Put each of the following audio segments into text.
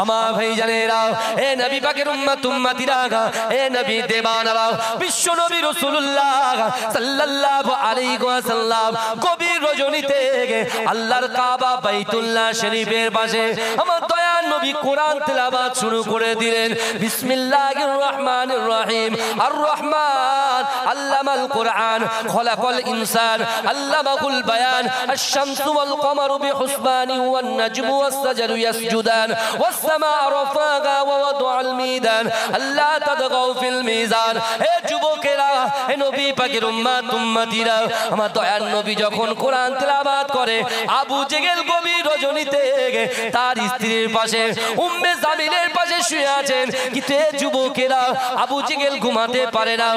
আমার ভাইজানেরা, এ নবী পাকের উম্মত উম্মতিরা, এ নবী দেবানারা, বিশ্ব নবী রাসূলুল্লাহ সাল্লাল্লাহু আলাইহি ওয়াসাল্লাম গভীর রজনীতে আল্লাহর কাবা বাইতুল্লাহ শরীফের পাশে আমার দয়ার নবী কোরআন তেলাওয়াত শুরু করে দিলেন। বিসমিল্লাহির রহমানির রহিম। আর রহমান আল্লামাল কোরআন খলাকাল ইনসান আল্লামাহুল বায়ান। আশ-শামসু ওয়াল কমারু বিহুসবানি ওয়ান নাজমু ওয়াস সাজারু ইয়াসজুদান ওয়াস সামাআ রাফাগা ওয়া ওয়াদাআল মিদান আল্লা তাদগাউ ফিল মিজান। হে যুবকেরা, হে নবী পাকের উম্মত উম্মতিরা, আমার দয়ার নবী যখন কোরআন তেলাওয়াত করে আবু জেহেল গভীর রজনীতে তার স্ত্রীর পাশে উম্মে জামিলের পাশে শুয়ে আছেন। কিন্তু হে যুবকেরা, আবু জেহেল ঘুমাতে পারে না।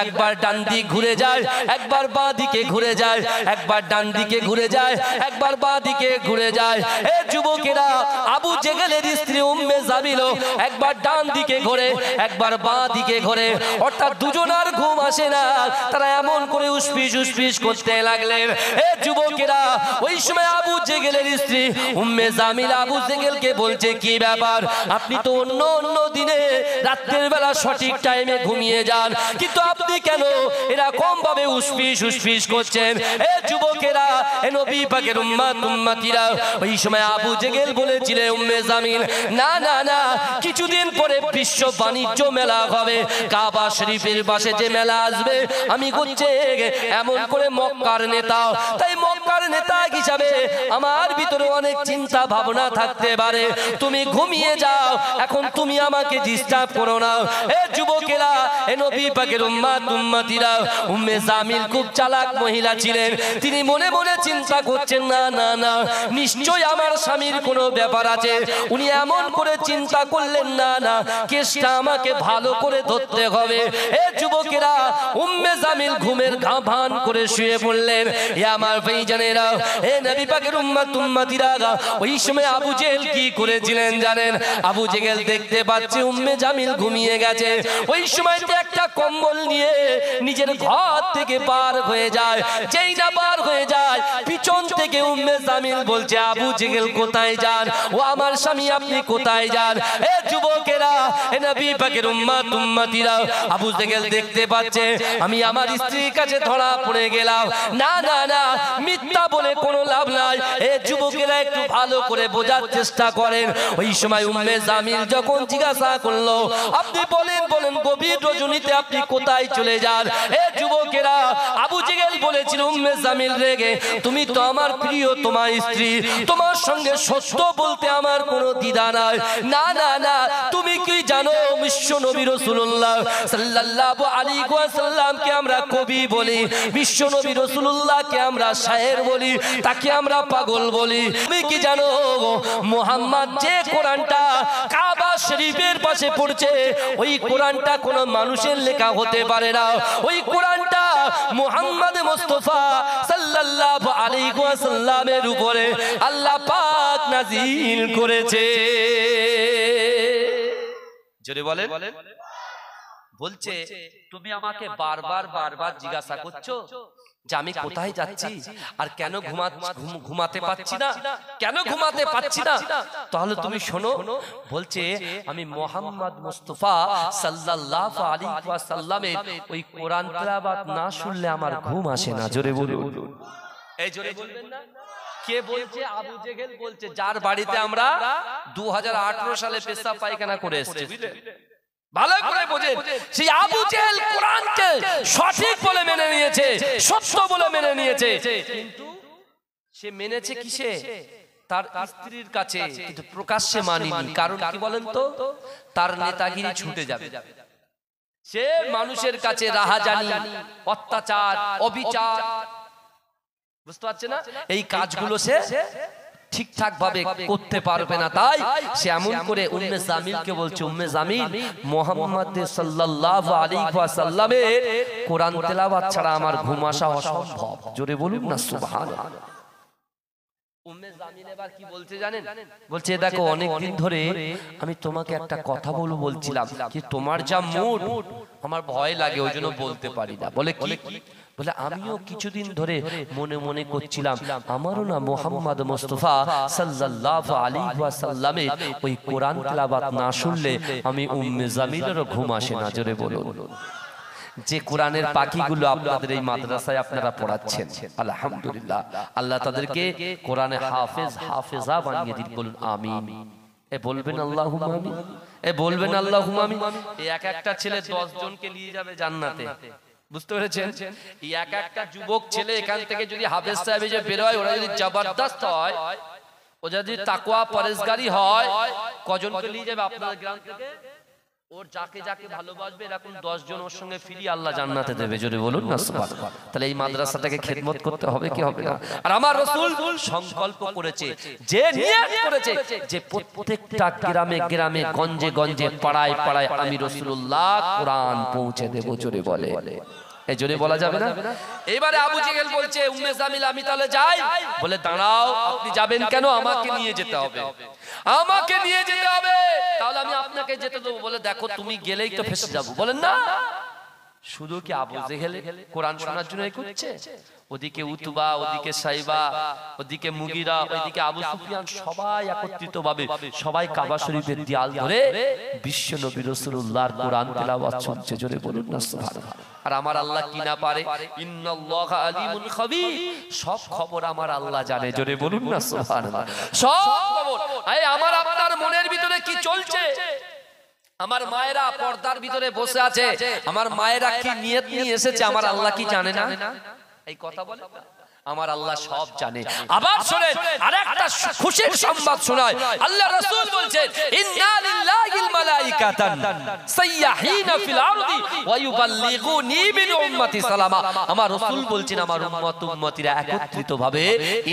একবার ডান দিক ঘুরে যায়, একবার বাঁ দিকে ঘুরে যায়, একবার ডান দিকে ঘুরে যায়, একবার বাঁ দিকে ঘুরে যায়। হে যুবকেরা, আবু জেহেলের স্ত্রী উম্মে জামিল একবার ডান দিকে ঘোরে, একবার বাঁ দিকে ঘোরে, অর্থাৎ দুজনার ঘুম আসে না। তারা এমন করে উসফিস উসফিস করতে লাগলেন। হে যুবকেরা, ওই সময় আবু জেহেলের স্ত্রী উম্মে জামিল আবু জেহেলকে বলছে, কি ব্যাপার, আপনি তো অন্য অন্য দিনে রাতের বেলা সঠিক টাইমে ঘুমিয়ে যান, কিন্তু আপনি কেন এরকম ভাবে উসফিস উসফিস করছেন? হে যুবকেরা, হে নবী পাকের উম্মত উম্মতিরা, ওই সময় আবু জেহেল বলেছিলেন উম্মে জামিল, না না না, কিছুদিন পরে বিশ্ব বাণিজ্য মেলা হবে, কাবা শরীফের পাশে যে মেলা আসবে, আমি করছে এমন করে মক্কার নেতা, তাই মক্কার নেতা হিসাবে আমার ভিতরে অনেক চিন্তা ভাবনা থাকতে পারে, তুমি ঘুমিয়ে যাও, এখন তুমি আমাকে ডিস্টার্ব করো না। হে যুবকেরা, হে নবী পাকের উম্মত উম্মতিরা, উম্মে জামিল খুব চালাক মহিলা ছিলেন। তিনি মনে মনে চিন্তা করছেন, না না না, নিশ্চয়ই আমার স্বামীর কোনো ব্যাপার আছে। উনি এমন করে চিন্তা করলেন, না না, কেসটা আমাকে ভালো করে ধরতে হবে। হে যুবকেরা, উম্মে জামিল ঘুমের ভান করে শুয়ে পড়লেন। হে আমার ভাইজানেরা, হে নবী পাকের উম্মত উম্মতিরা, ওই সময় আবু জেহেল কি করেছিলেন জানেন? আবু জেহেল দেখতে পাচ্ছে উম্মে জামিল ঘুমিয়ে গেছে, ওই সময়তে একটা কম্বল নিয়ে নিজের ঘর থেকে পার হয়ে যায়। যেই না পার হয়ে যায়, পিছন থেকে উম্মে জামিল বলছে, আবু জেহেল কোথায় যান? ও আমার স্বামী, আপনি কোথায় যান? হে যুবকেরা, হে নবী পাকের উম্মত উম্মতিরা, আবু জেহেল দেখতে পাচ্ছে আমি আমার স্ত্রীর কাছে ধরা পড়ে গেলাম। না না না, মিথ্যা বলে কোনো লাভ নাই। হে যুবকেরা, একটু ভালো করে বোঝার চেষ্টা করেন। ওই সময় উম্মে জামিল যখন জিজ্ঞাসা করলো, আপনি বলেন বলেন, গভীর রজনীতে আপনি কোথায় চলে যান? হে যুবকেরা, আবু জেহেল বলেছিল, উম্মে জামিল রেগে, তুমি তো আমার প্রিয়, তোমার স্ত্রী, তোমার সঙ্গে সত্য বলতে আমার কোনো দ্বিধা নাই। না না না, তুমি কি জানো বিশ্ব নবী রাসূলুল্লাহ সাল্লাল্লাহু আলাইহি ওয়াসাল্লামকে আমরা কবি বলি, বিশ্ব নবী রাসূলুল্লাহকে আমরা শায়ের বলি, তাকে আমরা পাগল বলি। তুমি কি জানো মুহাম্মদ যে কোরআনটা কাবা শরীফের পাশে পড়ছে, ওই কোরআনটা কোনো মানুষের লেখা হতে পারে না। ওই কোরআনটা মুহাম্মদ মুস্তাফা সাল্লাল্লাহু আলাইহি ওয়াসাল্লামের উপরে আল্লাহ পাক নাযিল করেছে। জোরে বলেন। বলছে, তুমি আমাকে বারবার বারবার জিজ্ঞাসা করছো যে আমি কোথায় যাচ্ছি আর কেন ঘুমাতে পাচ্ছি না, কেন ঘুমাতে পাচ্ছি না? তাহলে তুমি শোনো, বলছে আমি মুহাম্মদ মুস্তাফা সাল্লাল্লাহু আলাইহি ওয়াসাল্লামের ওই কোরআন তেলাওয়াত না শুনলে আমার ঘুম আসে না। জোরে বলুন। এই জোরে বলবেন না? কে বলছে? আবু জেহেল বলছে, যার বাড়িতে আমরা 2018 সালে পেশাব পায়খানা করে এসেছি। ভালো করে বোঝেন, সেই আবু জেহেল কোরআনকে সঠিক বলে মেনে নিয়েছে, সত্য বলে মেনে নিয়েছে, কিন্তু সে মেনেছে কিসে? তার স্ত্রীর কাছে, কিন্তু প্রকাশ্যে মানেনি। কারণ কি বলেন তো? তার নেতাগিরি ছুটে যাবে। সে মানুষের কাছে রাহাজানি, অত্যাচার, অবিচার, বুঝতে পারছে না, এই কাজগুলো সে ঠিকঠাক ভাবে করতে পারবে না। তাই সে এমন করে উম্মে জামিলকে বলছে, উম্মে জামিল, মুহাম্মদ সাল্লাল্লাহু আলাইহি ওয়াসাল্লামের কোরআন তেলাওয়াত ছাড়া আমার ঘুম আসা অসম্ভব। জোরে বলুন না সুবহানাল্লাহ। উম্মে জামিল এবার কি বলছে জানেন? বলছে, দেখো অনেক দিন ধরে আমি তোমাকে একটা কথা বলছিলাম, কি তোমার যা মুড আমার ভয় লাগে, ওই জন্য বলতে পারি না। বলে কি? বলে আমিও কিছুদিন ধরে মনে মনে করছিলাম আমারও না মুহাম্মদ মুস্তাফা সাল্লাল্লাহু আলাইহি ওয়াসাল্লামের ওই কোরআন তেলাওয়াত না শুনলে আমি উম্মে জামিলেরও ঘুম আসে না। জোরে বলুন। যে কোরআনের পাখিগুলো আপনাদের এই মাদ্রাসায় আপনারা পড়াচ্ছেন, আলহামদুলিল্লাহ, আল্লাহ তাদেরকে কোরআনে হাফেজ হাফেজা বানিয়ে দিন। বলুন আমিন। এ বলবেন আল্লাহুম্মা আমিন। এ বলবেন আল্লাহুম্মা আমিন। এই এক একটা ছেলে 10 জনকে নিয়ে যাবে জান্নাতে। বুঝতে পেরেছেন? এই এক একটা যুবক ছেলে এখান থেকে যদি হাফেজ সাহেব যে বের হয়, ওরা যদি জবরদস্ত হয়, ও যদি তাকওয়া পরেজগারি হয়, কজনকে নিয়ে যাবে আপনাদের গ্রাম থেকে? ওর যাকে যাকে ভালোবাসবে এরকম 10 জন ওর সঙ্গে ফিরি আল্লাহ জান্নাতে দেবে। জোরে বলুন না সুবহানাল্লাহ। তাহলে এই মাদ্রাসাটাকে খেদমত করতে হবে কি হবে না? আর আমার রাসূল সংকল্প করেছে, যে নিয়ত করেছে যে প্রত্যেকটা গ্রামে গ্রামে গঞ্জে গঞ্জে পাড়ায় পাড়ায় আমি রাসূলুল্লাহ কোরআন পৌঁছে দেব। জোরে বলে, এই জোরে বলা যাবে না? এবারে আবু জেহেল বলছে উম্মে জামিল আমি তাহলে যাই। বলে দাঁড়াও, আপনি যাবেন কেন? আমাকে নিয়ে যেতে হবে, আমাকে নিয়ে যেতে হবে, তাহলে আমি আপনাকে যেতে দেবো। বলে দেখো তুমি গেলেই তো ফেসে যাবো। বলেন না, শুধু কি আবু জেহেল কোরআন শোনার জন্য করছে? ওদিকে উতবা, ওদিকে সাইবা, ওদিকে মুগিরা, ওইদিকে আবু সুফিয়ান, সবাই একত্রিত ভাবে সবাই কাবা শরীফের দেয়াল ধরে বিশ্ব নবী রাসূলুল্লাহর কোরআন তেলাওয়াত শুনছে। জোরে বলুন না সুবহানাল্লাহ। আর আমার আল্লাহ কি না পারে? ইন্নাল্লাহা আলিমুন খাবীর, সব খবর আমার আল্লাহ জানে। জোরে বলুন না সুবহানাল্লাহ। সব খবর। এই আমার আপনার মনের ভিতরে কি চলছে? আমার মায়েরা পর্দার ভিতরে বসে আছে, আমার মায়েরা কি নিয়ত নিয়ে এসেছে আমার আল্লাহ কি জানে না? এই কথা বলে আমার আল্লাহ সব জানে। আবার শুনেন আরেকটা খুশির সংবাদ শোনায়। আল্লাহ রাসূল বলছেন ইন্না লিল্লাহিল মালাইকাতান সাইয়াহিনা ফিল আরদি ওয়া ইউবাল্লিগুনি মিন উম্মতি সালামা। আমার রাসূল বলছেন আমার উম্মত উম্মতিরা একত্রিত ভাবে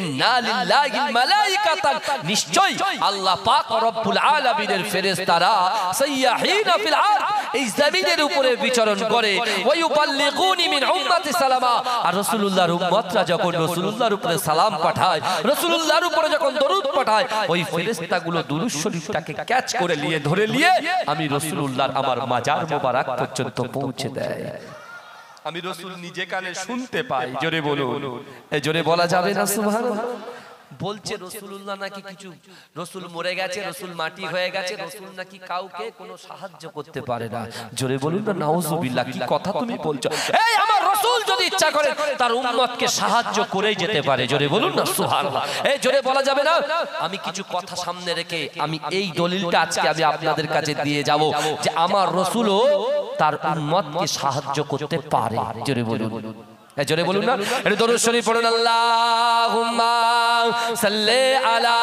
ইন্না লিল্লাহিল মালাইকাতান, নিশ্চয় আল্লাহ পাক রব্বুল আলামিনের ফেরেশতারা সাইয়াহিনা ফিল আরদ, এই জমিনের উপরে বিচরণ করে, ওয়া ইউবাল্লিগুনি মিন উম্মতি সালামা। আর রাসূলুল্লাহর উম্মতরা যখন রাসূলুল্লাহর উপরে সালাম পাঠায়, রাসূলুল্লাহর উপরে যখন দরুদ পাঠায়, ওই ফেরেশতাগুলো দুরূদ শরীফটাকে ক্যাচ করে নিয়ে ধরে নিয়ে আমি রাসূলুল্লাহর আমার মাজার মোবারক পর্যন্ত পৌঁছে দেয়। আমি রাসূল নিজে কানে শুনতে পাই। জোরে বলুন, এই জোরে বলা যাবে না সুবহানাল্লাহ? বলছে রাসূলুল্লাহ নাকি কিছু, রাসূল মরে গেছে, রাসূল মাটি হয়ে গেছে, রাসূল নাকি কাউকে কোনো সাহায্য করতে পারে না। জোরে বলুন না নাউজুবিল্লাহ। কি কথা তুমি বলছো? এই আমার রাসূল যদি ইচ্ছা করে তার উম্মতকে সাহায্য করেই যেতে পারে। জোরে বলুন না সুবহানাল্লাহ। এই জোরে বলা যাবে না? আমি কিছু কথা সামনে রেখে আমি এই দলিলটা আজকে আমি আপনাদের কাছে দিয়ে যাব যে আমার রাসূলও তার উম্মতকে সাহায্য করতে পারে। জোরে বলুন, জোরে বলুন না। এটা দরুদ শরীফ পড়ুন, আল্লাহুম্মা সাল্লি আলা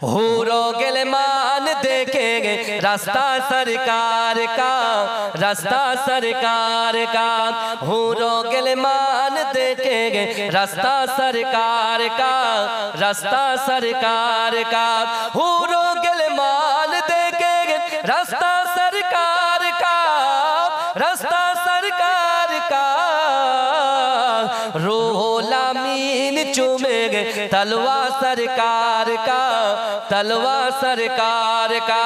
हो गिलमान देखेंगे रास्ता सरकार का, रास्ता सरकार का। हो गिलमान देखेंगे रास्ता सरकार का, रास्ता सरकार का। हो गिलमान देखेंगे रास्ता सरकार का, रास्ता सरकार का। रोलामीन चूमेंगे तलवा सरकार का, तलवा सरकार का।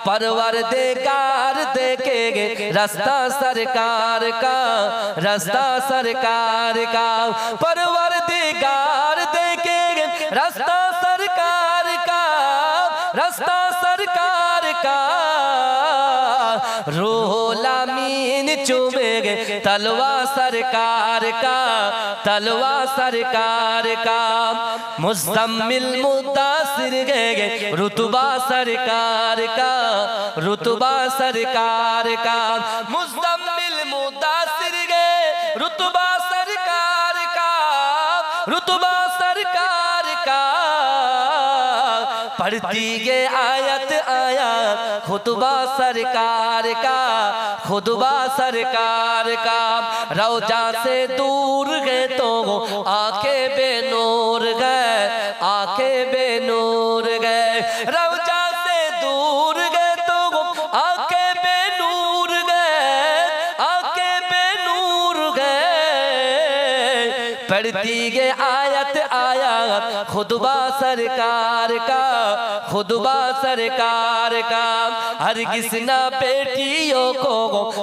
परवरदिगार देखेंगे रास्ता सरकार का, रास्ता सरकार का। परवरदिगार देखेंगे रास्ता सरकार का, रास्ता सरकार का। रोलामीन चूमेंगे तलवा सरकार का, तलवा सरकार का। मुज़म्मिल मुद्दासिर गए रुतबा सरकार का, रुतबा सरकार का। मुज़म्मिल मुद्दासिर गए रुतबा सरकार का, रुतबा सरकार का। पढ़ती गे आयत आयत खुतबा सरकार का, खुतबा सरकार का। रौजा से दूर गए तो आंखें बेनूर गए, आंखें बेनूर गए। रौजा से दूर गए तो आंखें बेनूर गए, आंखें बेनूर गए। पढ़ती गए आयत आयत खुतबा सरकार का, खुतबा सरकार का। हरगिज़ ना बेटियों को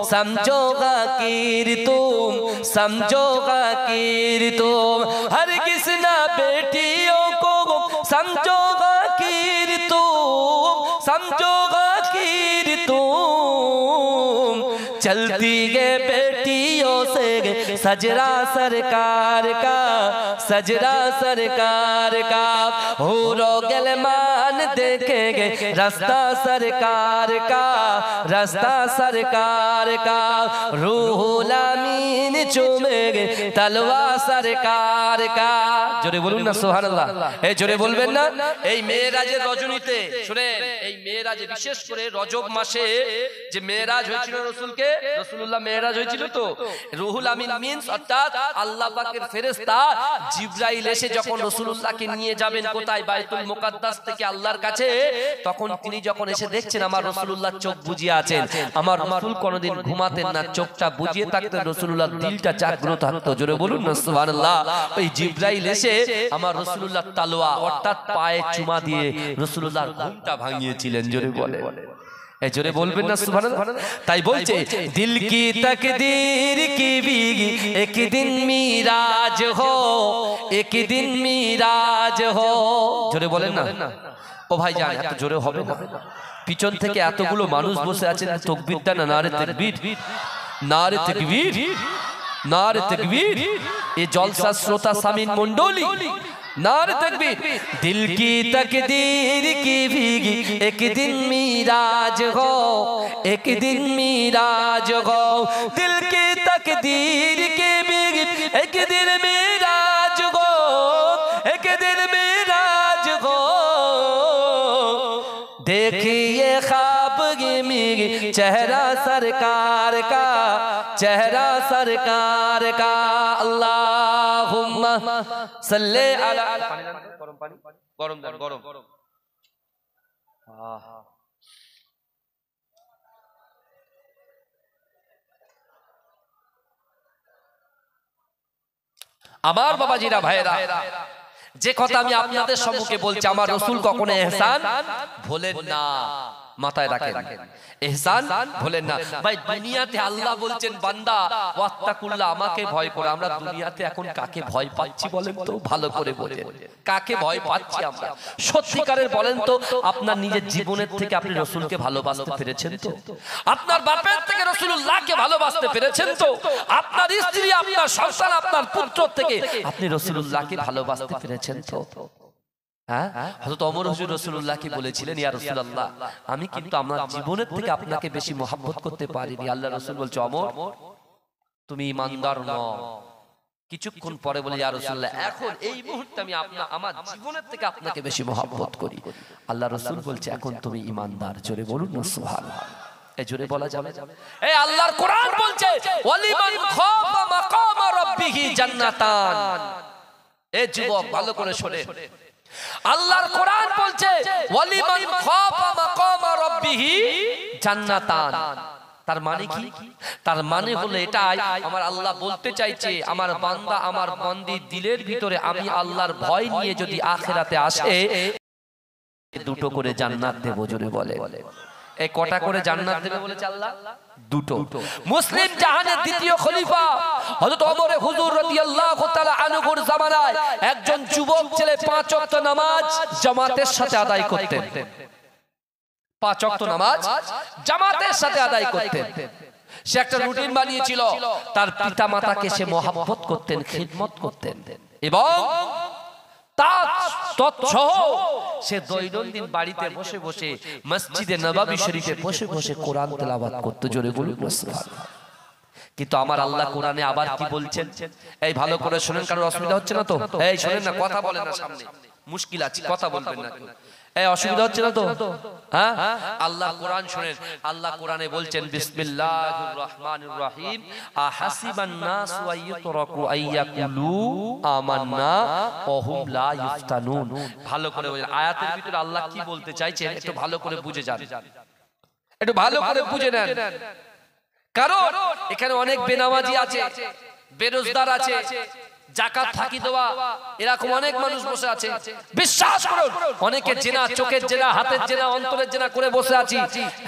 समझोगा कीर तुम, समझोगा कीर तुम। हरगिज़ ना बेटियों को समझोगा कीर तुम, समझोगा कीर तुम। चलती गए बेटियों से सजरा सरकार का, सजरा सरकार का। हूरो गलमान देखेंगे रास्ता सरकार का, रास्ता सरकार का। रूहुल अमीन चूमेंगे तलवा सरकार का। जोरे बोलুন না সুবহানাল্লাহ, এই জোরে বলবেন না। এই মেরাজের রজনীতে শুনেন, এই মেরাজে বিশেষ করে রজব মাসে যে মেরাজ হয়েছিল রাসূলকে, রাসূলুল্লাহ মেরাজ হয়েছিল তো। রুহুল আমিন মিন্স অর্থাৎ আল্লাহ পাকের ফেরেশতা জিবরাইল এসে যখন রাসূলুল্লাহকে নিয়ে যাবেন কোথায়, বাইতুল মুকাদ্দাস থেকে আল্লাহর কাছে, তখন তিনি যখন এসে দেখছেন আমার রাসূলুল্লাহ চোখ বুজিয়ে আছেন। আমার রাসূল কোনোদিন ঘুমাতেন না, চোখটা বুজিয়ে থাকতেন, রাসূলুল্লাহর দিলটা জাগ্রত থাকতো। জোরে বলুন না সুবহানাল্লাহ। ওই জিবরাইল এসে আমার রাসূলুল্লাহ তালওয়া অর্থাৎ পায়ে চুমা দিয়ে রাসূলুল্লাহর ঘুমটা ভাঙিয়েছিলেন। জোরে বলে, এই জোরে বলবেন না সুবহানাল্লাহ। তাই বলছে দিল কি তকদীর কি भी एक दिन মিরাজ हो, एक दिन মিরাজ हो। জোরে বলেন না। ও ভাই জান এত জোরে হবে না, পিছন থেকে এতগুলো মানুষ বসে আছেন, তাকবীর দেন না, নারে তাকবীর, নারে তাকবীর, नारे तकबीर। ये जलसा श्रोता सामीन मंडली, नारे तकबीर। दिल की तकदीर की भीगी एक दिन मिराज हो, एक दिन मिराज हो। दिल की तकदीर की भीगी एक दिन मिराज हो, एक दिन मिराज हो। देखिए ख्वाब में चेहरा सरकार का, चेहरा सरकार का। अल्लाहुम्मा सल्ले अला। गरम पानी, गरम देन, गरम। আমার বাবাজিরা ভাইরা, যে কথা আমি আপনাদের সম্মুখে বলছি, আমার রাসূল কখনো ইহসান ভোলেন না, মাথায় রাখেন। ইহসান ভোলেন না ভাই। দুনিয়াতে আল্লাহ বলছেন বান্দা ওয়াত্তাকুল্লাহ, আমাকে ভয় করো। আমরা দুনিয়াতে এখন কাকে ভয় পাচ্ছি বলেন তো, ভালো করে বলেন কাকে ভয় পাচ্ছি আমরা সত্যিকারের বলেন তো। আপনার নিজের জীবনের থেকে আপনি রাসূলকে ভালোবাসতে পেরেছেন তো? আপনার বাপের থেকে রাসূলুল্লাহকে ভালোবাসতে পেরেছেন তো? আপনার স্ত্রী, আপনার সন্তান, আপনার পুত্র থেকে আপনি রাসূলুল্লাহকে ভালোবাসতে পেরেছেন তো? হ্যাঁ, হযরত ওমর হুজুর রাসূলুল্লাহকে বলেছিলেন ইয়া রাসূলুল্লাহ, আমি কিন্তু আমার জীবনের থেকে আপনাকে বেশি মহব্বত করতে পারিনি। আল্লাহ রাসূল বলছে ওমর তুমি ঈমানদার নও। কিছুক্ষণ পরে বলে ইয়া রাসূলুল্লাহ, এখন এই মুহূর্তে আমি আমার জীবনের থেকে আপনাকে বেশি মহব্বত করি। আল্লাহ রাসূল বলছে এখন তুমি ঈমানদার। জোরে বলুন না সুবহানাল্লাহ। এই জোরে বলা যাবে। এই আল্লাহর কোরআন বলছে ওয়ালিমান খাফা মাকাম রাব্বিহি জান্নাতান। এই যুবক ভালো করে শুনেন, আল্লাহর কোরআন বলছে ওয়ালিমান খাফা মাকাম রাব্বিহি জান্নাতান। তার মানে কি? তার মানে হলো এটাই, আমার আল্লাহ বলতে চাইছে আমার বান্দা, আমার বান্দির দিলের ভিতরে আমি আল্লাহর ভয় নিয়ে যদি আখিরাতে আসে, দুটো করে জান্নাত দেব। জোরে বলে, এই কটা করে জান্নাত দেবে বলেছে আল্লাহ? দুটো। মুসলিম জাহানের দ্বিতীয় খলিফা হযরত ওমর হুজুর রাদিয়াল্লাহু তাআলা আনহুর জামানায় একজন যুবক ছেলে 5 ওয়াক্ত নামাজ জামাতের সাথে আদায় করতেন। 5 ওয়াক্ত নামাজ জামাতের সাথে আদায় করতেন। সে একটা রুটিন বানিয়েছিল, তার পিতামাতাকে সে মহব্বত করতেন, খিদমত করতেন এবং সে দৈনন্দিন বাড়িতে বসে বসে মসজিদে নববী শরীফে বসে বসে কোরআন তেলাওয়াত করতে। জোরে বলুন সুবহানাল্লাহ। কিন্তু আমার আল্লাহ কোরআনে আবার কি বলছেন, এই ভালো করে শুনেন, কারণ অসুবিধা হচ্ছে না তো? এই শুনেন না, কথা বলেন না, সামনে মুশকিল আছে, কথা বলবেন না কেউ। এই অসুবিধা হচ্ছে না তো? হ্যাঁ, আল্লাহ কোরআন শুনেন। আল্লাহ কোরআনে বলছেন বিসমিল্লাহির রহমানির রহিম আহাসিবান নাসু আইয়ুতরাকু আইয়াকুলু আমান্না ওয়া হুম লা ইফতানুন। ভালো করে বলেন আয়াতের ভিতরে আল্লাহ কি বলতে চাইছেন, একটু ভালো করে বুঝে যান, একটু ভালো করে বুঝে নেন। কারণ এখানে অনেক বেনামাজি আছে, বেরোজগার আছে, যাকাত ফাঁকি দেওয়া, এরকম অনেক মানুষ বসে আছে। বিশ্বাস করুন, অনেকে জেনা, চোখের জেনা, হাতের জেনা, অন্তরের জেনা করে বসে আছি।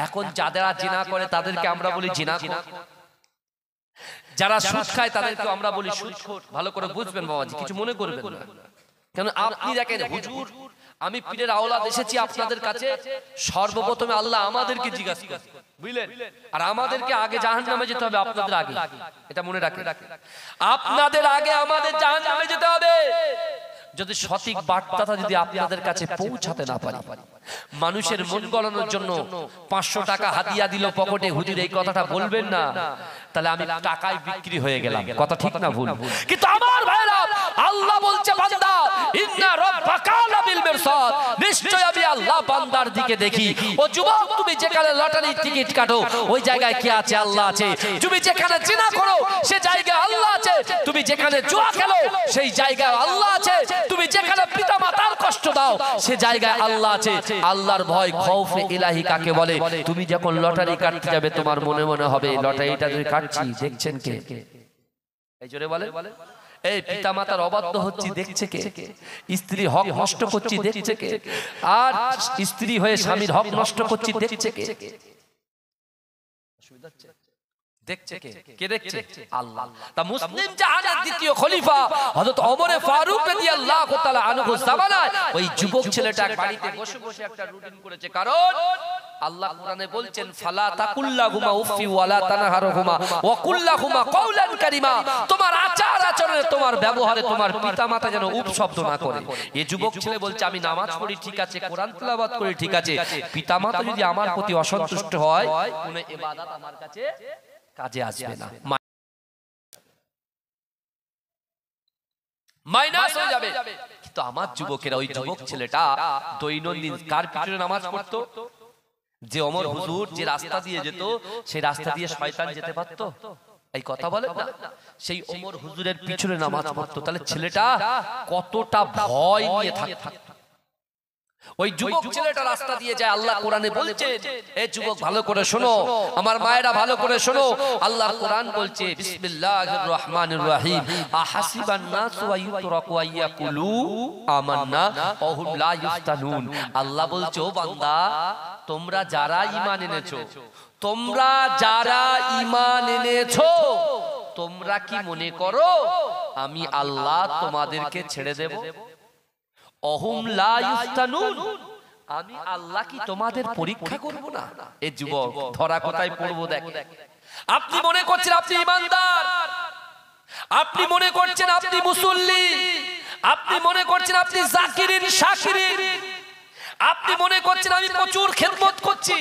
এখন যারা জেনা করে তাদেরকে আমরা বলি জিনাখোর, যারা সুদ খায় তাদেরকে আমরা বলি সুদখোর। ভালো করে বুঝবেন বাবাজি, কিছু মনে করবেন না। কারণ আপনি দেখেন হুজুর, আমি পীরের আওলাদ এসেছি আপনাদের কাছে, সর্বপ্রথমে আল্লাহ আমাদেরকে জিজ্ঞাসা করে, বুঝলেন? আর আমাদেরকে আগে জাহান্নামে যেতে হবে, আপনাদের আগে। এটা মনে রাখেন, আপনাদের আগে আমাদের জাহান্নামে যেতে হবে। যদি সঠিক বার্তাটা যদি আপনাদের কাছে পৌঁছাতে না পারি, মানুষের মন গলানোর জন্য 500 টাকা হাদিয়া দিল পকেটে, হুজুর এই কথাটা বলবেন না, তাহলে আমি টাকায় বিক্রি হয়ে গেলাম। কথা ঠিক না ভুল? কিন্তু আমার ভাইরা, আল্লাহ বলছে বান্দা, ইন্না রাব্বাকা লাবিল মিরসাদ, নিশ্চয় আমি আল্লাহ বান্দার দিকে দেখি। ও যুবক, তুমি যেখানে লটারির টিকিট কাটো ওই জায়গায় কে আছে? আল্লাহ আছে। তুমি যেখানে জিনা করো সে জায়গায় আল্লাহ আছে। তুমি যেখানে জুয়া খেলো সেই জায়গায় আল্লাহ আছে। তুমি যেখানে পিতামাতার কষ্ট দাও সে জায়গায় আল্লাহ আছে। আল্লাহর ভয়, খৌফে ইলাহি কাকে বলে? তুমি যখন লটারি কাটতে যাবে তোমার মনে মনে হবে লটারিটা যদি কাটছি দেখছেন কে? এই জোরে বলে, এই পিতামাতার অবাধ্য হচ্ছি দেখছে কে? স্ত্রী হক নষ্ট করছি দেখছে কে? আর স্ত্রী হয়ে স্বামীর হক নষ্ট করছি দেখছে কে? অসুবিধা হচ্ছে? দেখছে কে? কে দেখছে? আল্লাহ। তা মুসলিম জাহানের দ্বিতীয় খলিফা হযরত ওমর ফারুক রাদিয়াল্লাহু তাআলা আনহু জামানায় ওই যুবক ছেলেটা বাড়িতে বসে বসে একটা রুটিন করেছে। কারণ আল্লাহ কোরআনে বলছেন, ফালা তাকুল্লাহুমা উফি ওয়ালা তানহারহুমা ওয়া কুল্লাহুমা কওলান কারীমা। তোমার আচার আচরণে, তোমার ব্যবহারে তোমার পিতামাতা যেন উপশব্দ না করে। এই যুবক ছেলে বলছে, আমি নামাজ পড়ি ঠিক আছে, কোরআন তেলাওয়াত করি ঠিক আছে, পিতামাতা যদি আমার প্রতি অসন্তুষ্ট হয় কোনো ইবাদত আমার কাছে কাজে আসবে না, মাইনাস হয়ে যাবে। কিন্তু আমার যুবকেরা, ওই যুবক ছেলেটা দৈনন্দিন কার পিছনে নামাজ পড়তো? যে ওমর হুজুর যে রাস্তা দিয়ে যেত সেই রাস্তা দিয়ে শয়তান যেতে পারতো? এই কথা বলেন না? সেই ওমর হুজুরের পিছনে নামাজ পড়তো। তাহলে ছেলেটা কতটা ভয় নিয়ে থাকতো। ওই যুবক ছেলেটা রাস্তা দিয়ে যায়। আল্লাহ কোরআনে বলছেন, এই যুবক ভালো করে শোনো, আমার মায়েরা ভালো করে শোনো। আল্লাহ কোরআন বলছে, বিসমিল্লাহির রহমানির রহিম, আহাসিবান নাসু আইয়ুতরাকু আইয়াকুলু আমান্না ওয়া হুম লা ইফতানুন। আল্লাহ বলছে, ও বান্দা, তোমরা যারা ঈমান এনেছো, তোমরা যারা ঈমান এনেছো, তোমরা কি মনে করো আমি আল্লাহ তোমাদেরকে ছেড়ে দেব? অহুম লা ইফতানুন, আমি আল্লাহ কি তোমাদের পরীক্ষা করব না? এই যুবক ধরা কোথায় পড়বো দেখ। আপনি মনে করছেন আপনি ঈমানদার, আপনি মনে করছেন আপনি মুসল্লি, আপনি মনে করছেন আপনি জাকিরিন শাকিরিন, আপনি মনে করছেন আমি প্রচুর খেদমত করছি।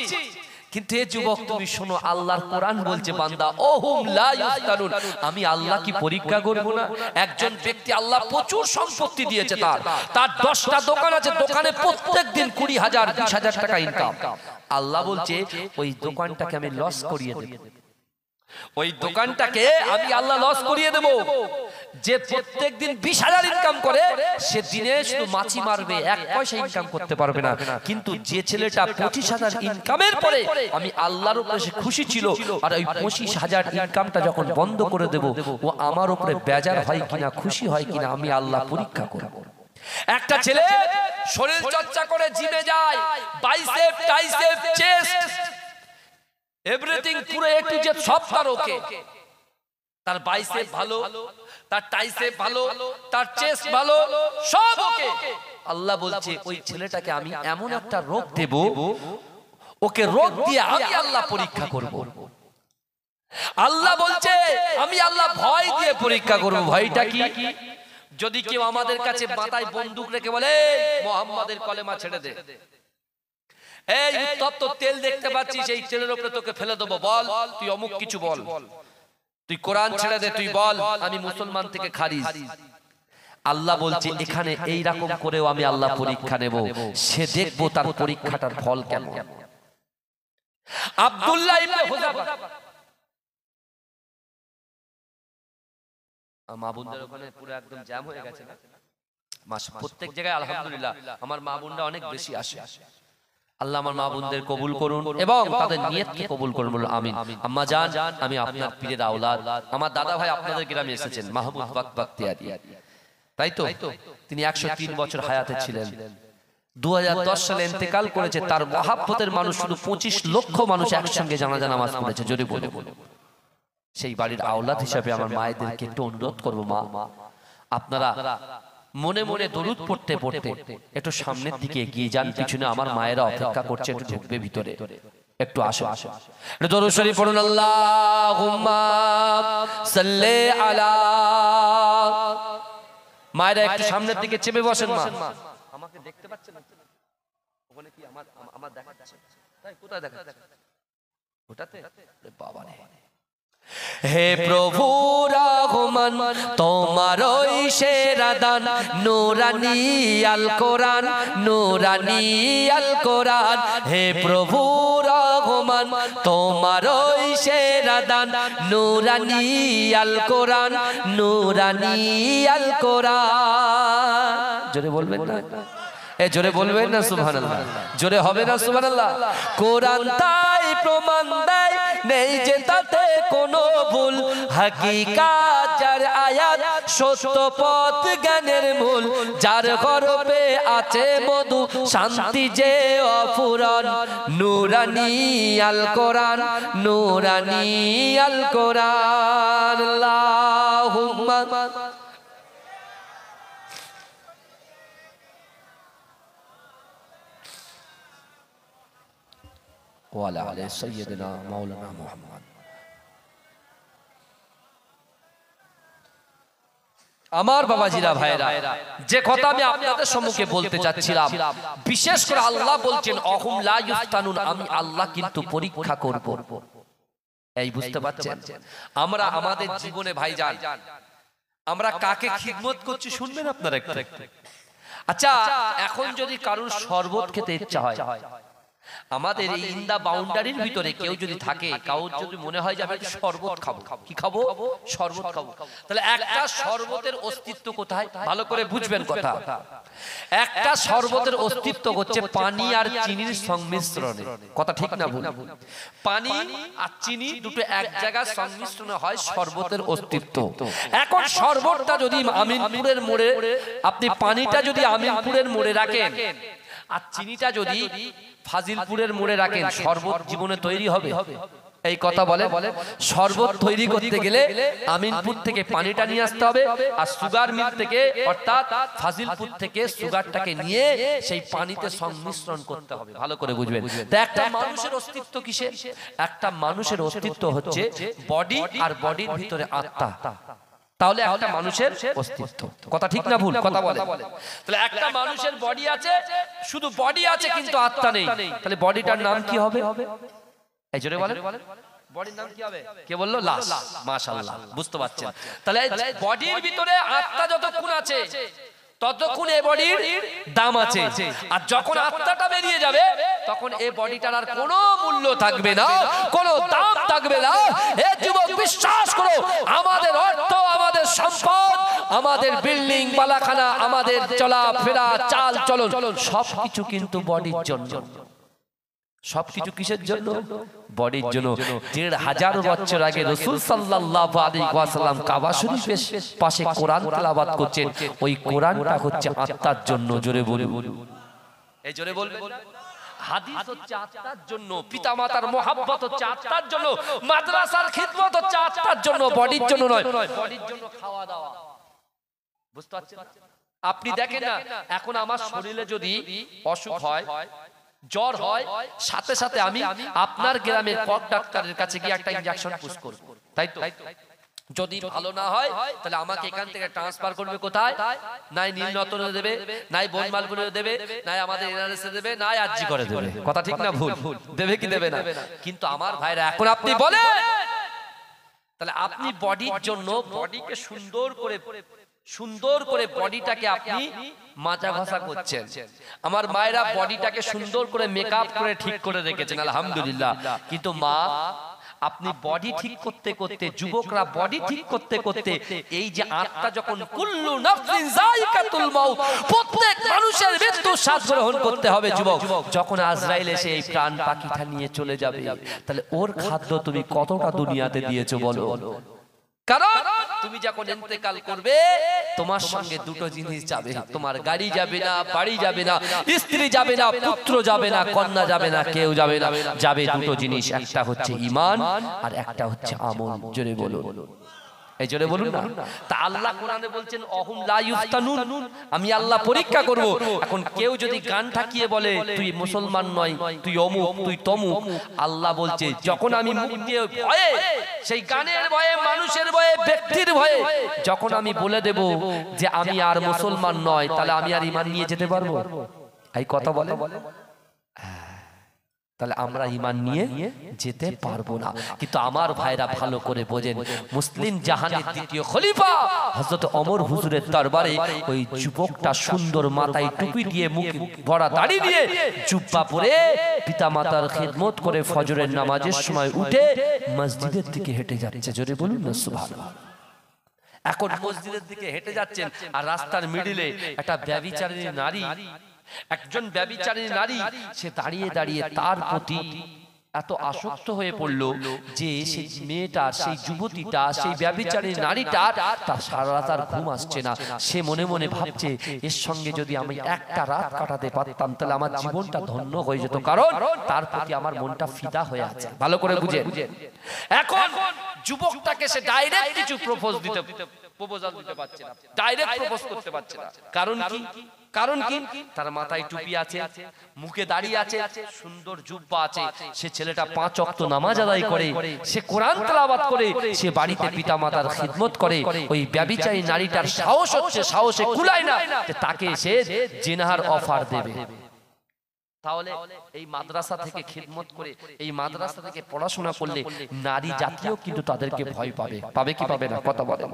কিন্তু এই যুবক তুমি শোনো, আল্লাহর কোরআন বলছে বান্দা, ওহুম লা ইফতানুন, আমি আল্লাহ কি পরীক্ষা করব না? একজন ব্যক্তি আল্লাহ প্রচুর সম্পত্তি দিয়েছে, তার 10টা দোকান আছে, দোকানে প্রত্যেকদিন 20,000 20,000 টাকা ইনকাম। আল্লাহ বলছে ওই দোকানটাকে আমি লস করিয়ে দেব, ওই দোকানটাকে আমি আল্লাহ লস করিয়ে দেব। যে প্রত্যেকদিন 20,000 ইনকাম করে সে দিনে শুধু মাছি মারবে, 1 পয়সা ইনকাম করতে পারবে না। কিন্তু যে ছেলেটা 25,000 ইনকামের পরে আমি আল্লাহর উপরে সে খুশি ছিল, আর ওই 25,000 ইনকামটা যখন বন্ধ করে দেব, ও আমার উপরে বেজার হয় কিনা খুশি হয় কিনা আমি আল্লাহ পরীক্ষা করব। একটা ছেলে শরীর চর্চা করে জিমে যায়, বাইসেপ ট্রাইসেপ চেস্ট এভরিথিং পুরো এ টু জেড সব তার ওকে। তার বাইসেপ ভালো, তার ট্রাইসেপ ভালো, তার চেস্ট ভালো, সব ওকে। আল্লাহ বলছে ওই ছেলেটাকে আমি এমন একটা রোগ দেব, ওকে রোগ দিয়ে আমি আল্লাহ পরীক্ষা করব। আল্লাহ বলছে আমি আল্লাহ ভয় দিয়ে পরীক্ষা করব। ভয়টা কি? যদি কেউ আমাদের কাছে মাথায় বন্দুক রেখে বলে মুহাম্মাদের কলেমা ছেড়ে দে, এই উত্তপ্ত তেল দেখতে পাচ্ছিস, এই তেলের উপরে তোকে ফেলে দেবো, বল তুই অমুক কিছু বল, তুই কোরআন ছেড়ে দে, তুই বল আমি মুসলমান থেকে খারিজ। আল্লাহ বলছে এখানে এই রকম করেও আমি আল্লাহ পরীক্ষা নেব, সে দেখবো তার পরীক্ষাটার ফল কেমন। আব্দুল্লাহ ইবনে হুযাফা, মা বোনদের ওখানে পুরো একদম জ্যাম হয়ে গেছে না? প্রত্যেক জায়গায় আলহামদুলিল্লাহ আমার মা বোনরা অনেক বেশি আসে। আল্লাহ আমার মা বোনদের কবুল করুন এবং তাদের নিয়তকে কবুল করুন, বলুন আমিন। আম্মা জান, আমি আপনার পীরের আওলাদ, আমার দাদা ভাই আপনাদের গ্রামে এসেছেন, মাহমুদ বাখতিয়ারি, তাই তো? তিনি 103 বছর হায়াতে ছিলেন, 2010 সালে ইন্তেকাল করেছে। তার মহাব্বতের মানুষ শুধু 25 লক্ষ মানুষ একসঙ্গে জানাজা নামাজ পড়েছে, জোরে বলে। সেই বাড়ির আওলাদ হিসাবে আমার মায়েদেরকে একটু অনুরোধ করবো, মা আপনারা মনে মনে দরুদ পড়তে পড়তে একটু সামনের দিকে এগিয়ে যান, পিছনে আমার মায়েরা অপেক্ষা করছে, একটু ঢুকবে ভিতরে, একটু আসো একটু দরুদ শরীফ পড়ুন। আল্লাহুম্মা সাল্লি আলা। মায়েরা একটু সামনের দিকে চেপে বসেন। মা আমাকে দেখতে পাচ্ছেন না? ওখানে কি আমার দেখা যাচ্ছে? তাই কোথায় দেখা যাচ্ছে? ওটাতে? বাবা রে। হে প্রভু রহমান, তোমার ওই সেরা দান, নূরানী আল কোরআন, নূরানী আল কোরআন। হে প্রভু রহমান, তোমার ওই সেরা দান, নূরানী আল কোরআন, নূরানী আল কোরআন। জোরে বলবেন না? জোরে বলবেন না সুবহানাল্লাহ? জোরে হবে না সুবহানাল্লাহ? কোরআন তাই প্রমাণ দেয়, নেই যে তাতে কোনো ভুল, হাকিকাত যার আয়াত, সত্য পথ জ্ঞানের মূল, যার গর্ভে আছে মধু, শান্তি যে অফুরান, নূরানী আল কোরআন, নূরানী আল কোরআন। আল্লাহুম্মা ওয়ালা আলা সাইয়্যিদিনা মাওলানা মুহাম্মদ। আমার বাবাজিরা, ভাইরা, যে কথা আমি আপনাদের সম্মুখে বলতে চাচ্ছিলাম, বিশেষ করে আল্লাহ বলছেন অহুম লা ইফতানুন, আমি আল্লাহ কিন্তু পরীক্ষা করব। এই বুঝতে পারছেন? আমরা আমাদের জীবনে ভাইজান, আমরা কাকে খিদমত করছি শুনবেন আপনারা একটু। আচ্ছা, এখন যদি কারোর শরবত খেতে ইচ্ছা হয়, আমাদের এই ইন দা বাউন্ডারির ভিতরে কেউ যদি থাকে, কাউর যদি মনে হয় যে আমি শরবত খাবো, কি খাবো? শরবত খাবো, তাহলে একটা শরবতের অস্তিত্ব কোথায়? ভালো করে বুঝবেন কথা। একটা শরবতের অস্তিত্ব হচ্ছে পানি আর চিনির সংমিশ্রণে। কথা ঠিক না ভুল? পানি আর চিনি দুটো এক জায়গায় সংমিশ্রণে হয় শরবতের অস্তিত্ব। এখন শরবতটা যদি আমিনপুরের মোড়ে, আপনি পানিটা যদি আমিনপুরের মোড়ে রাখেন আর চিনিটা যদি ফাজিলপুরের মোড়ে রাখেন, শরবত জীবনে তৈরি হবে? এই কথা বলে। শরবত তৈরি করতে গেলে আমিনপুর থেকে পানিটা নিয়ে আসতে হবে, আর সুগার মিল থেকে অর্থাৎ ফাজিলপুর থেকে সুগারটাকে নিয়ে সেই পানিতে সংমিশ্রণ করতে হবে। ভালো করে বুঝবেন। তো একটা মানুষের অস্তিত্ব কিসের? একটা মানুষের অস্তিত্ব হচ্ছে বডি, আর বডির ভিতরে আত্মা। তাহলে একটা মানুষের অস্তিত্ব। কথা ঠিক না ভুল? কথা বলে। তাহলে একটা মানুষের বডি আছে, শুধু বডি আছে কিন্তু আত্মা নেই, তাহলে বডিটার নাম কি হবে? এই জোরে বলেন, বডির নাম কি হবে? কে বললো? লাশ। মাশাআল্লাহ, বুঝতে পারছেন? তাহলে বডির ভিতরে আত্মা যতক্ষণ আছে ততক্ষণ এই বডির দাম আছে, আর যখন আত্মাটা বেরিয়ে যাবে তখন এই বডিটার আর কোনো মূল্য থাকবে না, কোনো দাম থাকবে না। এ যুবক, বিশ্বাস করো, আমাদের অর্থ, আমাদের সম্পদ, আমাদের বিল্ডিং, বালাখানা, আমাদের চলাফেরা, চাল চলন, সবকিছু কিন্তু বডির জন্য। সবকিছু কিসের জন্য? বডির জন্য। ১৫০০ বছর আগে রাসূল সাল্লাল্লাহু আলাইহি ওয়াসাল্লাম কাবা শরীফের পাশে কোরআন তেলাওয়াত করছেন, ওই কোরআনটা হচ্ছে আত্মার জন্য। জোরে বলুন, এই জোরে বলবেন। হাদিস হচ্ছে আত্মার জন্য, পিতামাতার মহব্বত হচ্ছে আত্মার জন্য, মাদ্রাসার খিদমত হচ্ছে আত্মার জন্য, বডির জন্য নয়। বডির জন্য খাওয়া দাওয়া, বুঝতে পারছেন? আপনি দেখেন না, এখন আমার শরীরে যদি অসুখ হয়, জ্বর হয়, সাথে সাথে আমি আপনার গ্রামের কক ডাক্তারের কাছে গিয়ে একটা ইনজেকশন পুশ করব, তাই তো? যদি ভালো না হয় তাহলে আমাকে এখান থেকে ট্রান্সফার করবে কোথায়? নাই নীলনতনে দেবে, নাই বনমালগুলো দেবে, নাই আমাদের এনআরএসে দেবে, নাই আরজি করে দেবে। কথা ঠিক না ভুল? দেবে কি দেবে না? কিন্তু আমার ভাইরা, এখন আপনি বলেন, তাহলে আপনি বডির জন্য বডিকে সুন্দর করে বডিটাকে আপনি মাজা ঘষা করছেন। আমার মায়েরা বডিটাকে সুন্দর করে মেকআপ করে ঠিক করে রেখেছেন, আলহামদুলিল্লাহ। কিন্তু মা আপনি বডি ঠিক করতে করতে, যুবকরা বডি ঠিক করতে করতে, এই যে আত্মা যখন কুল্লু নাফসিন যায়িকাতুল মাউত, প্রত্যেক মানুষের মৃত্যু স্বাদ গ্রহণ করতে হবে যুবক, যখন আজরাইল এসে এই প্রাণ পাখিটা নিয়ে চলে যাবে, তাহলে ওর খাদ্য তুমি কতটা দুনিয়াতে দিয়েছো বলো? কারণ তুমি যখন ইন্তেকাল করবে তোমার সঙ্গে দুটো জিনিস যাবে, তোমার গাড়ি যাবে না, বাড়ি যাবে না, স্ত্রী যাবে না, পুত্র যাবে না, কন্যা যাবে না, কেউ যাবে না, যাবে দুটো জিনিস, একটা হচ্ছে ঈমান আর একটা হচ্ছে আমল। জোরে বলুন, এই জোরে বলুন না। তা আল্লাহ কোরআনে বলছেন অহুম লা ইফতানুন, আমি আল্লাহ পরীক্ষা করব। এখন কেউ যদি গান ঠাকিয়ে বলে তুই মুসলমান নয়, তুই অমুক, তুই তমুক, আল্লাহ বলছে যখন আমি মুখ দিয়ে ভয়ে, সেই গানের ভয়ে, মানুষের ভয়ে, ব্যক্তির ভয়ে যখন আমি বলে দেব যে আমি আর মুসলমান নয়, তাহলে আমি আর ঈমান নিয়ে যেতে পারবো? এই কথা বলে, তাহলে আমরা ঈমান নিয়ে যেতে পারবো না। কিন্তু আমার ভাইরা ভালো করে বোঝেন, মুসলিম জাহানের দ্বিতীয় খলিফা হযরত ওমর হুজুরের দরবারে ওই যুবকটা সুন্দর মাথায় টুপি দিয়ে, মুখ ভরা দাড়ি দিয়ে, জুব্বা পরে, পিতামাতার খিদমত করে ফজরের নামাজের সময় উঠে মসজিদের দিকে হেঁটে যাচ্ছে। জোরে বলুন না সুবহানাল্লাহ। এখন মসজিদের দিকে হেঁটে যাচ্ছেন আর রাস্তার মিডিলে একটা ব্যভিচারিণী নারী, একজন ব্যভিচারিণী নারী, সে দাঁড়িয়ে দাঁড়িয়ে তার প্রতি এত আসক্ত হয়ে পড়লো যে সেই মেয়েটা, সেই যুবতীটা, সেই ব্যভিচারিণী নারীটা, তার সারা রাত আর ঘুম আসছে না। সে মনে মনে ভাবছে এর সঙ্গে যদি আমি একটা রাত কাটাতে পারতাম তাহলে আমার জীবনটা ধন্য হয়ে যেত, কারণ তার প্রতি আমার মনটা ফিদা হয়ে আছে। ভালো করে বুঝেন। এখন যুবকটাকে সে ডাইরেক্ট কিছু প্রপোজাল দিতে পারছে না, ডাইরেক্ট প্রপোজ করতে পারছে না। কারণ কি? কারণ কি? তার মাথায় টুপি আছে, মুখে দাড়ি আছে, সুন্দর জুব্বা আছে, সে ছেলেটা 5 ওয়াক্ত নামাজ আদায় করে, সে কোরআন তেলাওয়াত করে, সে বাড়িতে পিতামাতার খিদমত করে। ওই ব্যভিচারী নারীটার সাহস হচ্ছে, সাহসে কুলায় না যে তাকে সে জিনার অফার দেবে। তাহলে এই মাদ্রাসা থেকে খিদমত করে, এই মাদ্রাসা থেকে পড়াশোনা করলে নারী জাতীয় কিন্তু তাদেরকে ভয় পাবে। পাবে কি পাবে না? কথা বলে।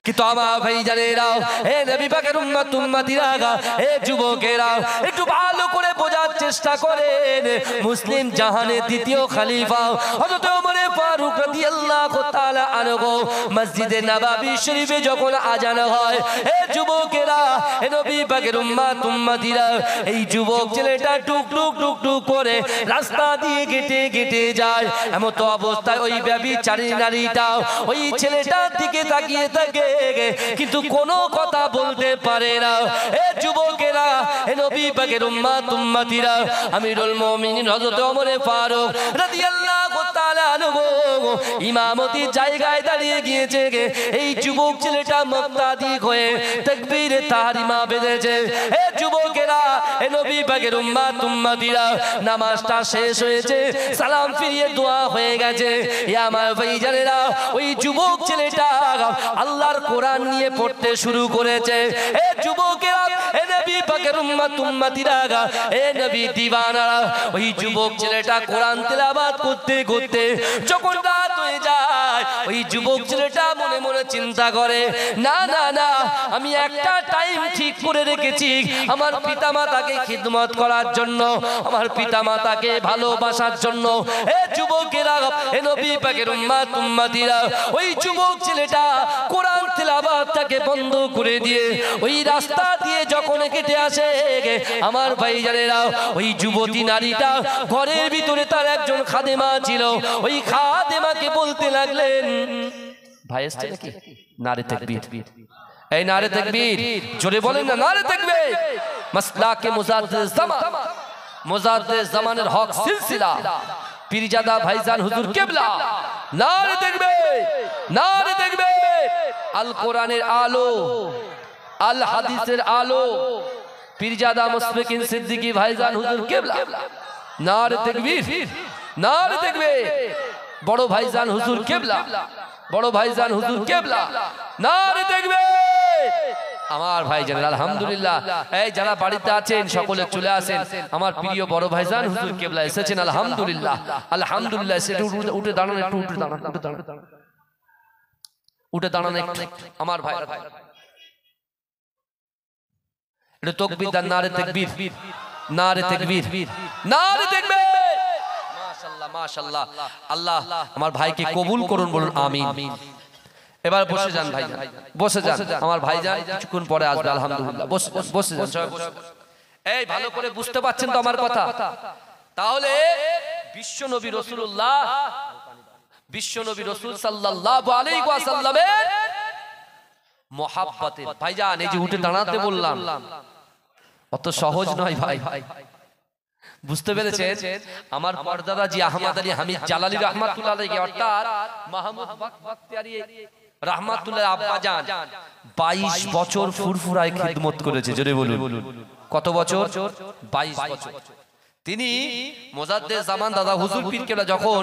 কিন্তু আমার ভাইজানেরা, হে নবী পাকের উম্মত উম্মতিরা, হে যুবকেরা, একটু ভালো করে বোঝার চেষ্টা করেন। মুসলিম জাহানের দ্বিতীয় খলিফা হযরত ওমর ফারুক রাদিয়াল্লাহু তাআলা আনহু মসজিদে নববী শরীফে যখন আজান হয়, হে যুবকেরা, হে নবী পাকের উম্মত উম্মতিরা, এই যুবক ছেলেটা টুক টুক টুক টুক করে রাস্তা দিয়ে হেঁটে হেঁটে যায়। এমন তো অবস্থায় ওই ব্যভিচারী নারীটা ওই ছেলেটার দিকে তাকিয়ে থাকে, কিন্তু কোনো কথা বলতে পারে না। এ যুবকেরা, হে নবী পাকের উম্মত উম্মতিরা, আমিরুল মুমিনিন হযরত ওমর ফারুক রাদিয়াল্লাহু তাআলা আনহু ইমামতি জায়গায় দাঁড়িয়ে গিয়েছে। এই যুবক ছেলেটা মুক্তাদি হয়ে তাকবীরে তাহরিমা বেঁধেছে। হে যুবকেরা, হে নবী পাকের উম্মত উম্মতিরা, নামাজটা শেষ হয়েছে, সালাম ফিরিয়ে দোয়া হয়ে গেছে। ইয়া আমার ভাইজানেরা, ওই যুবক ছেলেটা আল্লাহর কোরআন নিয়ে পড়তে শুরু করেছে। হে যুবকেরা, হে নবী পাকের উম্মত উম্মতিরা, হে নবী দিওয়ানারা, ওই যুবক ছেলেটা কোরআন তেলাওয়াত করতে করতে যখন রাত হয়ে যায়, ওই যুবক ছেলেটা মনে মনে চিন্তা করে, না না না, আমি একটা টাইম ঠিক করে রেখেছি আমার পিতামাতাকে খিদমত করার জন্য, আমার পিতামাতাকে ভালোবাসার জন্য। হে যুবকেরা, হে নবী পাকের উম্মত উম্মতিরা, ওই যুবক ছেলেটা কোরআন তেলাওয়াতটাকে বন্ধ করে দিয়ে ওই রাস্তা দিয়ে যখন কেটে আসে, আমার ভাইজানেরা, ওই যুবতী নারীটা ঘরের ভিতরে তার একজন খাদেমা ছিল, ওই খাদেমাকে বলতে লাগলেন, ভাই এসছে নাকি? নারে তাকবীর, এই নারে তাকবীর, জোরে বলেন না, নারে তাকবীর। মাসলাকে মুজাদ্দিদ জামান, মুজাদ্দিদ জামানের হক সিলসিলা পীরজাদা ভাইজান হুজুর কিবলা, নারে তাকবীর, নারে তাকবীর। আল কোরআনের আলো, আল হাদিসের আলো, পীরজাদা মুশফিকিন সিদ্দিকী ভাইজান হুজুর কিবলা, নারে তাকবীর, নারে তাকবীর। বড় ভাইজান হুজুর কিবলা, বড় ভাইজান হুজুর কিবলা, নারে তাকবীর। আমার ভাইজান আলহামদুলিল্লাহ, এই যারা বাড়িতে আছেন সকলে চলে আসেন, আমার প্রিয় বড় ভাইজান হুজুর কিবলা এসেছেন, আলহামদুলিল্লাহ, আলহামদুলিল্লাহ। উঠে দাঁড়ান, একটু উঠে দাঁড়ান, উঠে দাঁড়ান, উঠে দাঁড়ান আমার ভাই। এটা তাকবীর দান, নারে তাকবীর, নারে তাকবীর, নারে তাকবীর। মাশাআল্লাহ, মাশাআল্লাহ। আল্লাহ আমার ভাইকে কবুল করুন, বলুন আমিন। এবার বসে যান ভাইজান, বসে যান। আমার ভাইজান কিছুক্ষণ পরে আসবে আলহামদুলিল্লাহ। বসে যান সবাই, বসে। এই ভালো করে বুঝতে পারছেন তো আমার কথা? তাহলে বিশ্ব নবী রাসূলুল্লাহ, বিশ্ব নবী রাসূল সাল্লাল্লাহু আলাইহি ওয়াসাল্লামের মহাব্বতে ভাইজান এই যে উঠে দাঁড়াতে বললাম, অত সহজ নয় ভাই। বুঝতে পেরেছেন? আমার পর্দাদা জি আহমদ আলী হামিদ জালালি রাহমাতুল্লাহ আলাইহি, অর্থাৎ মাহমুদ বাখতিয়ারি রাহমাতুল্লাহ আব্বা জান 22 বছর ফুরফুরায় খিদমত করেছে। জোরে বলুন কত বছর? 22 বছর। তিনি মুজাদ্দেদ জামান দাদা হুজুর পীর কেবলা যখন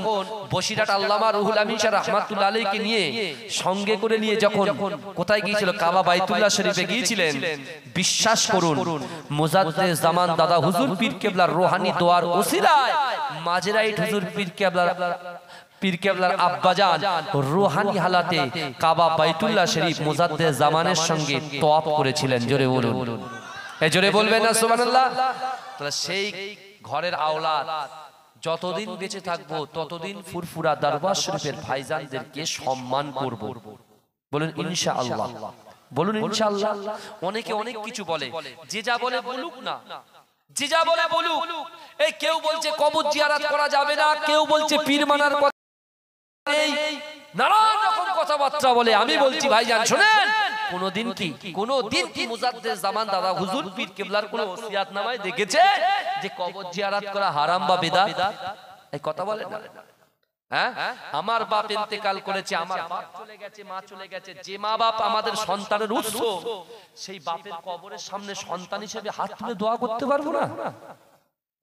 বসিরহাট আল্লামা রুহুল আমিন শাহ রাহমাতুল্লাহ আলাইহিকে নিয়ে সঙ্গে করে নিয়ে যখন কোথায় গিয়েছিল, কাবা বাইতুল্লাহ শরীফে গিয়েছিলেন, বিশ্বাস করুন মুজাদ্দেদ জামান দাদা হুজুর পীর কেবলার রোহানি দোয়ার ওসিলায় মাজরাইট হুজুর পীর কেবলার আব্বাজান রোহানি হালাতে কাবা বাইতুল্লাহ শরীফ মুজাদ্দেদ জামানের সঙ্গে তওয়াফ করেছিলেন। জোরে বলুন, এই জোরে বলবেন না সুবহানাল্লাহ? তাহলে সেই ঘরের আওলাদ যতদিন বেঁচে থাকবো ততদিন ফুরফুরা দরবার শরীফের ভাইজানদেরকে সম্মান করব। বলুন ইনশাআল্লাহ, বলুন ইনশাআল্লাহ। অনেকে অনেক কিছু বলে, যে যা বলে বলুক না, যে যা বলে বলুক। এই কেউ বলছে কবর জিয়ারত করা যাবে না, কেউ বলছে পীর মানার কথা, এই নানান রকম কথাবার্তা বলে। আমি বলছি ভাইজান শুনেন, কোনদিন কি মুজাদ্দেদ জামান দাদা হুজুর পীর কেবলার কোন ওসিয়াতনামায় দেখেছে যে কবর জিয়ারত করা হারাম বা বিদআত? এই কথা বলেন না। হ্যাঁ, আমার বাপ ইন্তেকাল করেছে, আমার বাপ চলে গেছে, মা চলে গেছে, যে মা বাপ আমাদের সন্তানের উৎস, সেই বাপের কবরের সামনে সন্তান হিসেবে হাত তুলে দোয়া করতে পারবো না?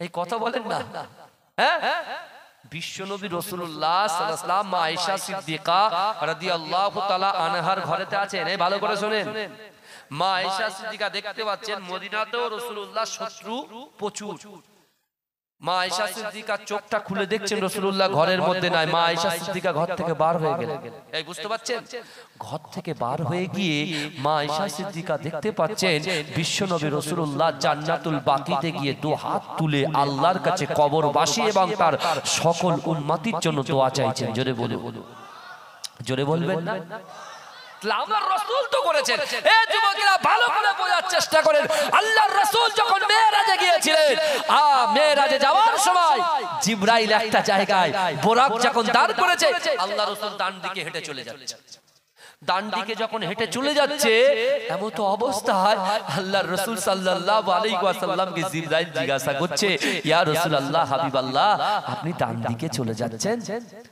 এই কথা বলেন না। হ্যাঁ, বিশ্বনবী রাসূলুল্লাহ সাল্লাল্লাহু আলাইহি ওয়াসাল্লাম মা আয়েশা সিদ্দিকা রাদিয়াল্লাহু তাআলা আনহার ঘরেতে আছেন। এই ভালো করে শুনেন, মা আয়েশা সিদ্দিকা দেখতে পাচ্ছেন মদিনাতেও রাসূলুল্লাহ শত্রু প্রচুর। মা আয়েশা সিদ্দিকা চোখটা খুলে দেখছেন রাসূলুল্লাহ ঘরের মধ্যে নাই। মা আয়েশা সিদ্দিকা ঘর থেকে বার হয়ে গেলেন। এই বুঝতে পাচ্ছেন? ঘর থেকে বার হয়ে গিয়ে মা আয়েশা সিদ্দিকা দেখতে পাচ্ছেন বিশ্বনবী রাসূলুল্লাহ জান্নাতুল বাকিতে গিয়ে দু হাত তুলে আল্লাহর কাছে কবরবাসী এবং তার সকল উম্মতির জন্য দোয়া চাইছেন। জোরে বলুন, জোরে বলবেন না? আল্লাহর রাসূল তো করেছেন। এই যুবকেরা ভালো করে বোঝার চেষ্টা করেন, আল্লাহর রাসূল যখন মেরাজে গিয়েছিলেন, মেরাজে যাওয়ার সময় জিবরাইল একটা জায়গায় বোরাক যখন দাঁড় করেছে, আল্লাহর রাসূল ডান দিকে হেঁটে চলে যাচ্ছে। ডান দিকে যখন হেঁটে চলে যাচ্ছে, এমন তো অবস্থায় আল্লাহর রাসূল সাল্লাল্লাহু আলাইহি ওয়াসাল্লামকে জিবরাইল জিজ্ঞাসা করছে, ইয়া রাসূলুল্লাহ হাবিবাল্লাহ, আপনি ডান দিকে চলে যাচ্ছেন,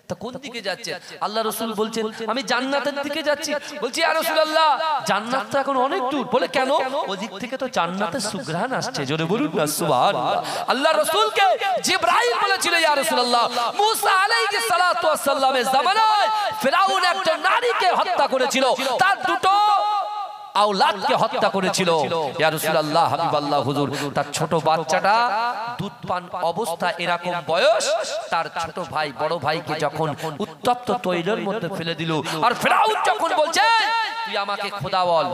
তা কোন দিকে যাচ্ছেন? আল্লাহর রাসূল বলছেন, আমি জান্নাতের দিকে যাচ্ছি। বলছি ইয়া রাসূলুল্লাহ, জান্নাত তো এখন অনেক দূর। বলে কেন? ওদিক থেকে তো জান্নাতের সুঘ্রাণ আসছে। জোরে বলুন না সুবহানাল্লাহ। আল্লাহর রাসূলকে জিবরাইল বলেছিল, ইয়া রাসূলুল্লাহ, মুসা আলাইহিস সালাতু ওয়াস সালামের জামানায় ফিরাউন একটা নারীকে হত্যা করেছিল, তার দুটো আওলাদকে হত্যা করেছিল। ইয়া রাসূলুল্লাহ হাবিবাল্লাহ হুজুর, তার ছোট বাচ্চাটা দুধ পান অবস্থা, এরকম বয়স, তার ছোট ভাই বড় ভাইকে যখন উত্তপ্ত তৈলের মধ্যে ফেলে দিল, আর ফিরাউন যখন বলছে তুই আমাকে খোদা বল,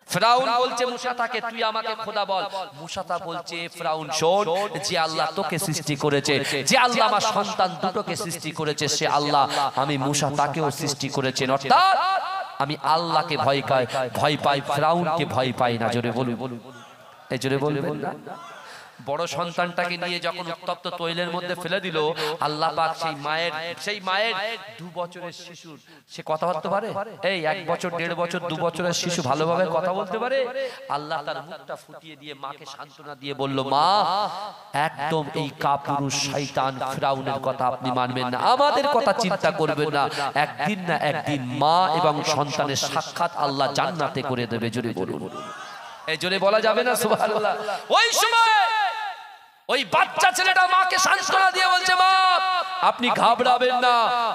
ফিরাউন বলছে মুসা তাকে, তুই আমাকে খোদা বল। মুসা তা বলছে, ফিরাউন শোন, যে আল্লাহ তোকে সৃষ্টি করেছে, যে আল্লাহ আমার সন্তান দুটোকে সৃষ্টি করেছে, সে আল্লাহ আমি মুসা তাকেও সৃষ্টি করেছেন। অর্থাৎ আমি আল্লাহকে ভয় পাই, ফিরাউনকে ভয় পাই না। জোরে বলুন, এই জোরে বলবেন না? বড় সন্তানটাকে নিয়ে যখন উত্তপ্ত তৈলের মধ্যে ফেলে দিল, আল্লাহ পাক সেই মায়ের 2 বছরের শিশু, সে কথা বলতে পারে? এই 1 বছর 1.5 বছর 2 বছরের শিশু ভালোভাবে কথা বলতে পারে? আল্লাহ তার মুখটা ফুটিয়ে দিয়ে মাকে সান্ত্বনা দিয়ে বলল, মা, একদম এই কাপুরুষ শয়তান ফিরাউনের কথা আপনি মানবেন না, আমাদের কথা চিন্তা করবেন না, একদিন না একদিন মা এবং সন্তানের সাক্ষাৎ আল্লাহ জান্নাতে করে দেবে। জোরে বলুন, এই জোরে বলা যাবে না সুবহানাল্লাহ? ওই সময় ওই বাচ্চা ছেলেটা মাকে সান্ত্বনা দিয়ে বলছে, মা আপনি ঘাবড়াবেন না,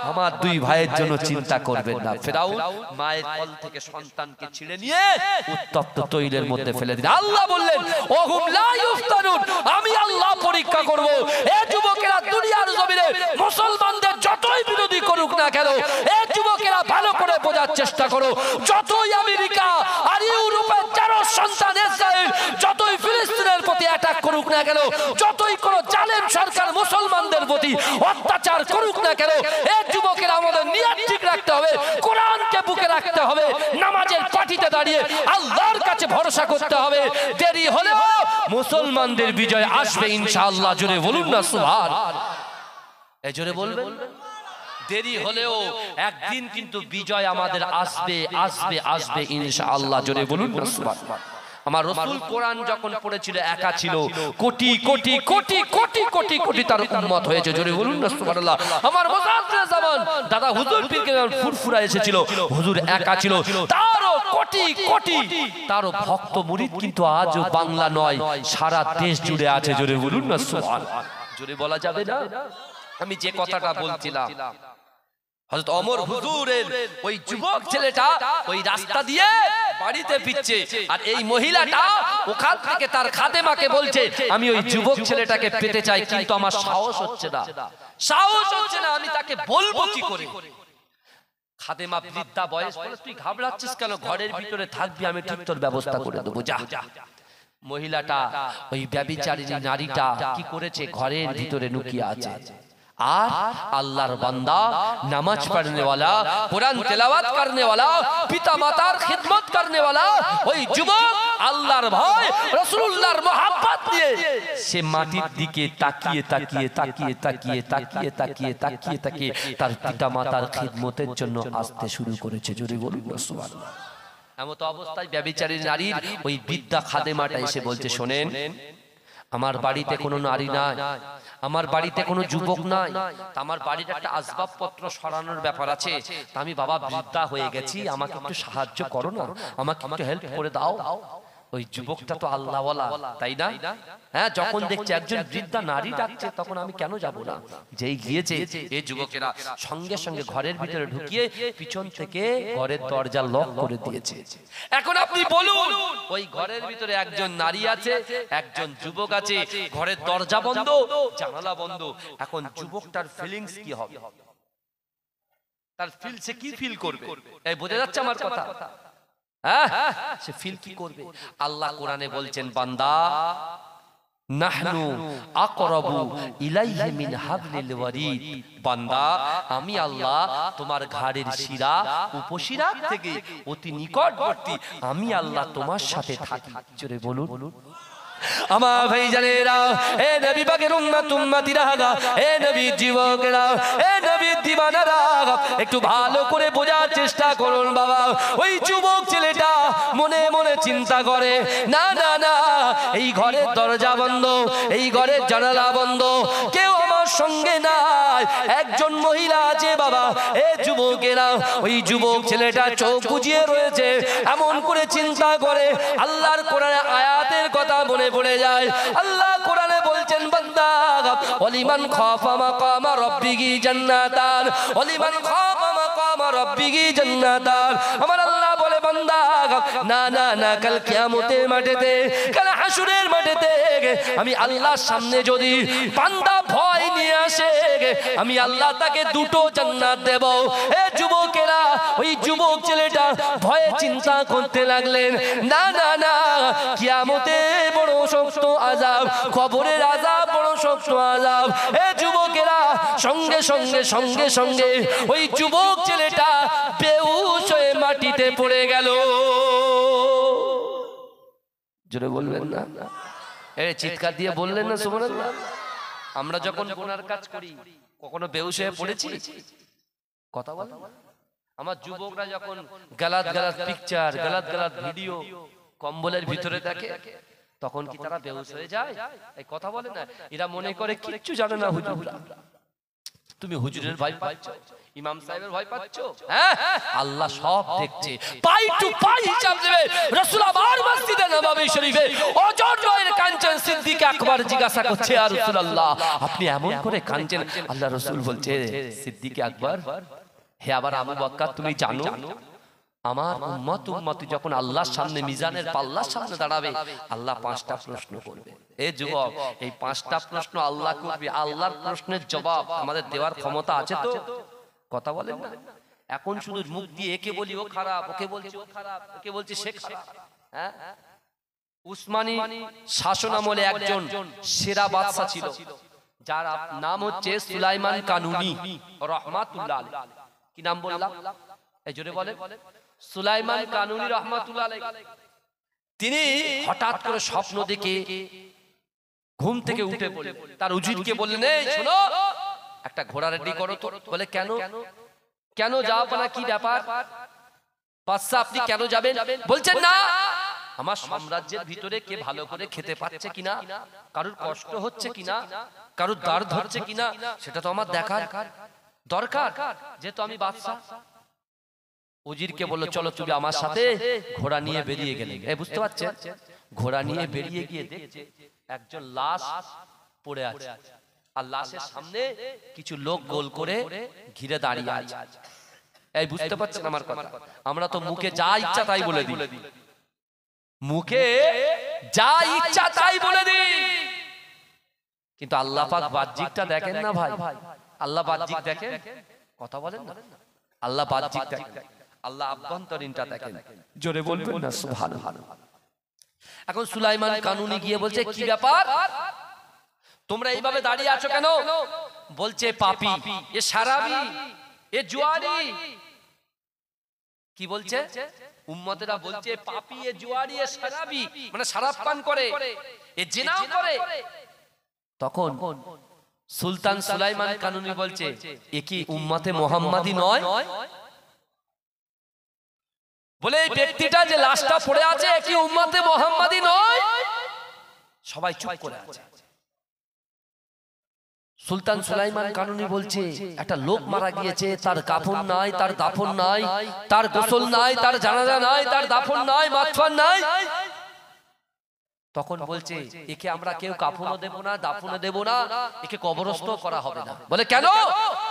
আমার 2 ভাইয়ের জন্য চিন্তা করবেন না। ফিরাউন মায়ের কোল থেকে সন্তানকে ছিঁড়ে নিয়ে উত্তপ্ত তৈলের মধ্যে ফেলে দিলেন। আল্লাহ বললেন, ওহুম লা ইফতানুন, আমি আল্লাহ পরীক্ষা করব। এই যুবকেরা দুনিয়ার জমিনে মুসলমানদের যতই বিরোধী করুক না কেন, এই যুবকেরা ভালো করে বোঝার চেষ্টা করো, যতই আমেরিকা আর ইউরোপের জারজ সন্তান ইসরায়েল যতই ফিলিস্তিনের প্রতি অ্যাটাক করুক না কেন, যতই কোন জালেম সরকার মুসলমানদের প্রতি অত্যাচার করুক না কেন, এই যুবকেরা আমাদের নিয়ত ঠিক রাখতে হবে, কোরআনকে বুকে রাখতে হবে, নামাজের পাটিতে দাঁড়িয়ে আল্লাহর কাছে ভরসা করতে হবে। দেরি হলেও মুসলমানদের বিজয় আসবে ইনশাআল্লাহ। জোরে বলুন না সুবহান। এই জোরে বলবেন। দেরি হলেও একদিন কিন্তু বিজয় আমাদের আসবে আসবে আসবে ইনশাআল্লাহ। জোরে বলুন না সুবহান। আমার রাসূল কোরআন যখন পড়েছিল একা ছিল, কোটি কোটি কোটি কোটি কোটি কোটি তার উম্মত হয়েছে। জোরে বলুন না সুবহানাল্লাহ। আমার মুজাদ্দিদ জামান দাদা হুজুর পীরকে ফুরফুরা এসেছিল, হুজুর একা ছিল, তারও কোটি কোটি তারও ভক্ত মুরিদ কিন্তু আজও বাংলা নয় সারা দেশ জুড়ে আছে। জোরে বলুন না সুবহান। জোরে বলা যাবে না? আমি যে কথাটা বলছিলাম, হযরত ওমর হুজুরের ওই যুবক ছেলেটা ওই রাস্তা দিয়ে বাড়িতে ফিরছে, আর এই মহিলাটা ওখান থেকে তার খাদেমাকে বলছে আমি ওই যুবক ছেলেটাকে পেতে চাই, কিন্তু আমার সাহস হচ্ছে না, সাহস হচ্ছে না, আমি তাকে বলবো কি করে। খাদেমা বৃদ্ধা বয়স বলে তুই ঘাবড়াচ্ছিস কেন, ঘরের ভিতরে থাকবি, আমি ঠিক তোর ব্যবস্থা করে দেবো, যা। মহিলাটা ওই ব্যভিচারিণী নারীটা কি করেছে, ঘরের ভিতরে লুকিয়ে আছে। আর আল্লাহর বান্দা, নামাজ পড়নে वाला, কুরআন তেলাওয়াত করনে वाला, পিতা মাতার খিদমত করনে वाला ওই যুবক আল্লাহর ভয় রাসূলুল্লাহর মহব্বত নিয়ে সে মাটির দিকে তাকিয়ে তাকিয়ে তাকিয়ে তাকিয়ে তাকিয়ে তাকিয়ে তাকিয়ে তাকিয়ে তার পিতা মাতার খিদমতের জন্য আসতে শুরু করেছে। জোরে বলুন সুবহানাল্লাহ। এমত অবস্থায় ব্যভিচারী নারীর ওই বৃদ্ধা খাদেমাটা এসে বলছে শোনেন, আমার বাড়িতে কোনো নারী নাই, আমার বাড়িতে কোনো যুবক নাই, আমার বাড়িতে একটা আসবাবপত্র সরানোর ব্যাপার আছে, আমি বাবা বৃদ্ধা হয়ে গেছি, আমাকে একটু সাহায্য করো না, আমাকে একটু হেল্প করে দাও। ওই যুবকটা তো আল্লাহওয়ালা, তাই না? হ্যাঁ, যখন দেখছে একজন বৃদ্ধা নারী ডাকছে তখন আমি কেন যাব না। যেই গিয়েছে এই যুবকেরা সঙ্গে সঙ্গে ঘরের ভিতরে ঢুকিয়ে পিছন থেকে ঘরের দরজা লক করে দিয়েছে। এখন আপনি বলুন, ওই ঘরের ভিতরে একজন নারী আছে, একজন যুবক আছে, ঘরের দরজা বন্ধ, জানালা বন্ধ, এখন যুবকটার ফিলিংস কি হবে? তার সে কি ফিল করবে? এই বোঝা যাচ্ছে আমার কথা? সে ফিল কি করবে? আল্লাহ কোরআনে বলছেন বান্দা নাহনু আকরাবু ইলাইহি মিন হাবলিল ওয়ারিদ, বান্দা আমি আল্লাহ তোমার ঘাড়ের শিরা উপশিরা থেকে অতি নিকটবর্তী, আমি আল্লাহ তোমার সাথে থাকি। জোরে বলুন। আমার ভাইজানেরা, এ নবী পাকের উম্মত উম্মতিরা, এ নবী যুবকেরা, এ নবী দিওয়ানারা, একটু ভালো করে বোঝার চেষ্টা করুন বাবা। ওই যুবক ছেলেটা মনে মনে চিন্তা করে না না না, এই ঘরের দরজা বন্ধ, এই ঘরের জানালা বন্ধ, কেউ আমার সঙ্গে নাই, একজন মহিলা আছে বাবা। এ যুবকেরা, ওই যুবক ছেলেটা চোখ বুজিয়ে রয়েছে, এমন করে চিন্তা করে আল্লাহর কোরআনের আয়াতের কথা মনে পড়ে যায়। আল্লাহ কোরআনে বলছেন বান্দা ওয়ালিমান খাফা মাকামা রাব্বিহি জান্নাতান, ওয়ালিমান খাফা মাকামা রাব্বিহি জান্নাতান। আমার আল্লাহ বলে বান্দা না না না, কাল কিয়ামতের মাঠেতে, কাল হাসরের মাঠেতে আমি আল্লাহর সামনে যদি বান্দা ভয় নিয়ে আসে, আমি আল্লাহ তাকে দুটো জান্নাত দেব। এ যুবকেরা, ওই যুবক ছেলেটা ভয়ে চিন্তা করতে লাগলেন না না না, কিয়ামতে বড় শক্ত আযাব, কবরের আযাব বড় শক্ত আযাব। এ যুবকেরা, সঙ্গে সঙ্গে সঙ্গে সঙ্গে ওই যুবক ছেলেটা বেহুশ হয়ে মাটিতে পড়ে গেল। জোরে বলবেন না? চিৎকার দিয়ে বললেন না সুবহানাল্লাহ। আমরা যখন গুনার কাজ করি কখনো বেহুশ হয়ে পড়েছি? কথা বল। আমার যুবকরা যখন গালাত গালাত পিকচার, গালাত গালাত ভিডিও কম্বলের ভিতরে দেখে, তখন কি তারা বেহুশ হয়ে যায়? এই কথা বলে না, এরা মনে করে কিচ্ছু জানে না হুজুররা। তুমি হুজুরের ভয় পাচ্ছ, ইমাম সাহেবের ভয় পাচ্ছ? হ্যাঁ, আল্লাহ সব দেখছে, পাই টু পাই হিসাব দেবে। রাসূল আবার মসজিদে নববী শরীফে অজর কাঞ্চন সিদ্দিক আকবর জিজ্ঞাসা করছে, ইয়া রাসূলুল্লাহ আপনি এমন করে কাঞ্চন? আল্লাহ রাসূল বলছে, সিদ্দিক আকবর, হে আবার আবু বকর, তুমি জানো আমার উম্মত উম্মতি যখন আল্লাহর সামনে মিজানের পাল্লার সামনে দাঁড়াবে, আল্লাহ 5টা প্রশ্ন করবে। এ যুবক, এই 5টা প্রশ্ন আল্লাহ করবে। আল্লাহর প্রশ্নের জবাব আমাদের দেওয়ার ক্ষমতা আছে তো? কথা বলেন না। এখন শুধু মুখ দিয়ে একে বলি ও খারাপ, ওকে বলছি ও খারাপ, ওকে বলছি সে খারাপ। হ্যাঁ, উসমানী শাসন আমলে একজন সেরা বাদশা ছিল, যার নাম হচ্ছে সুলাইমান কানুনী রাহমাতুল্লাহ আলাইহি। কি নাম বললাম? এই জোরে বলেন, সুলাইমান কানুনী রাহমাতুল্লাহ আলাইহি। তিনি হঠাৎ করে স্বপ্ন দেখে ঘুম থেকে উঠে পড়লেন, তার উজিরকে বললেন, এই শোনো, একটা ঘোড়া রেডি করো তো। বলে কেন? কেন যাবো না, কি ব্যাপার বাদশা, আপনি কেন যাবেন? বলছেন না, আমার সাম্রাজ্যের ভিতরে কে ভালো করে খেতে পাচ্ছে কিনা, কারোর কষ্ট হচ্ছে কিনা, কারোর দর্দ হচ্ছে কিনা, সেটা তো আমার দেখার দরকার, যেহেতু আমি বাদশা। উজিরকে বললো, চলো তুমি আমার সাথে। ঘোড়া নিয়ে বেরিয়ে গেলেন। এই বুঝতে পারছেন, ঘোড়া নিয়ে বেরিয়ে গিয়ে দেখছে একজন লাশ পড়ে আছে, আর লাশের সামনে কিছু লোক গোল করে ঘিরে দাঁড়িয়ে আছে। এই বুঝতে পারছেন আমার কথা? আমরা তো মুখে যা ইচ্ছা তাই বলে দিই, মুখে যা ইচ্ছা তাই বলে দিই, কিন্তু আল্লাহ পাক বাহ্যিকটা দেখেন না ভাই। আল্লাহ বাহ্যিক দেখেন, কথা বলেন না, আল্লাহ বাহ্যিক দেখেন, আল্লাহ আভ্যন্তরীণটা দেখেন। জোরে বলবেন না সুবহানাল্লাহ। এখন সুলাইমান কানুনী গিয়ে বলছে, কি ব্যাপার, তোমরা এইভাবে দাঁড়িয়ে আছো কেন? বলছে, পাপী, এ শারাবি, এ জুয়ারি। কি বলছে? উম্মতেরা বলছে পাপী, এ জুয়ারি, এ শারাবি, মানে শরাব পান করে, এ জিনাও করে। তখন সুলতান সুলাইমান কানুনী বলছে, এ কি উম্মতে মুহাম্মাদি নয়? বলে এই ব্যক্তিটা যে লাশটা পড়ে আছে, এ কি উম্মতে মুহাম্মাদি নয়? সবাই চুপ করে আছে। সুলতান সুলাইমান কানুনী বলছে, একটা লোক মারা গিয়েছে, তার কাফন নাই, তার দাফন নাই, তার গোসল নাই, তার জানাজা নাই, তার দাফন নাই, মাতফান নাই। তখন বলছে, একে আমরা কেউ কাফনও দেব না, দাফনও দেব না, একে কবরস্থ করা হবে না। বলে কেন?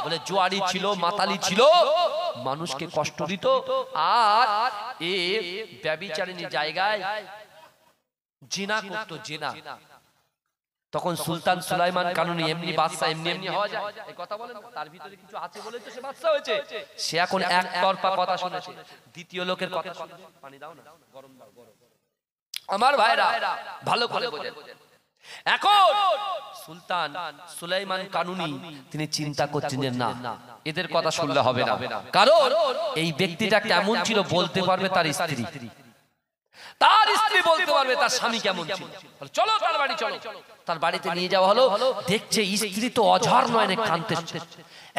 বলে জুয়ারি ছিল, মাতালি ছিল, মানুষকে কষ্ট দিত, আর এ ব্যভিচারিণী জায়গায় জিনা করত, জিনা। তখন সুলতান সুলাইমান কানুনী, এমনি বাদশা এমনি এমনি হওয়া যায়, এই কথা বলেন, তার ভিতরে কিছু আছে বলে তো সে বাদশা হয়েছে। সে এখন একতরফা কথা শুনেছে, দ্বিতীয় লোকের কথা শুনেছে। পানি দাও না, গরম দাও, গরম। আমার ভাইরা ভালো করে বোঝেন। এখন সুলতান সুলাইমান কানুনী তিনি চিন্তা করছেন যে না, এদের কথা শুনলে হবে না, কারণ এই ব্যক্তিটা কেমন ছিল বলতে পারবে তার স্ত্রী, তার স্ত্রী বলতে পারবে তার স্বামী কেমন ছিল। চলো তার বাড়ি, চলো। তার বাড়িতে নিয়ে যাওয়া হলো। দেখছে স্ত্রী তো অঝর নয়নে কাঁদতেছে,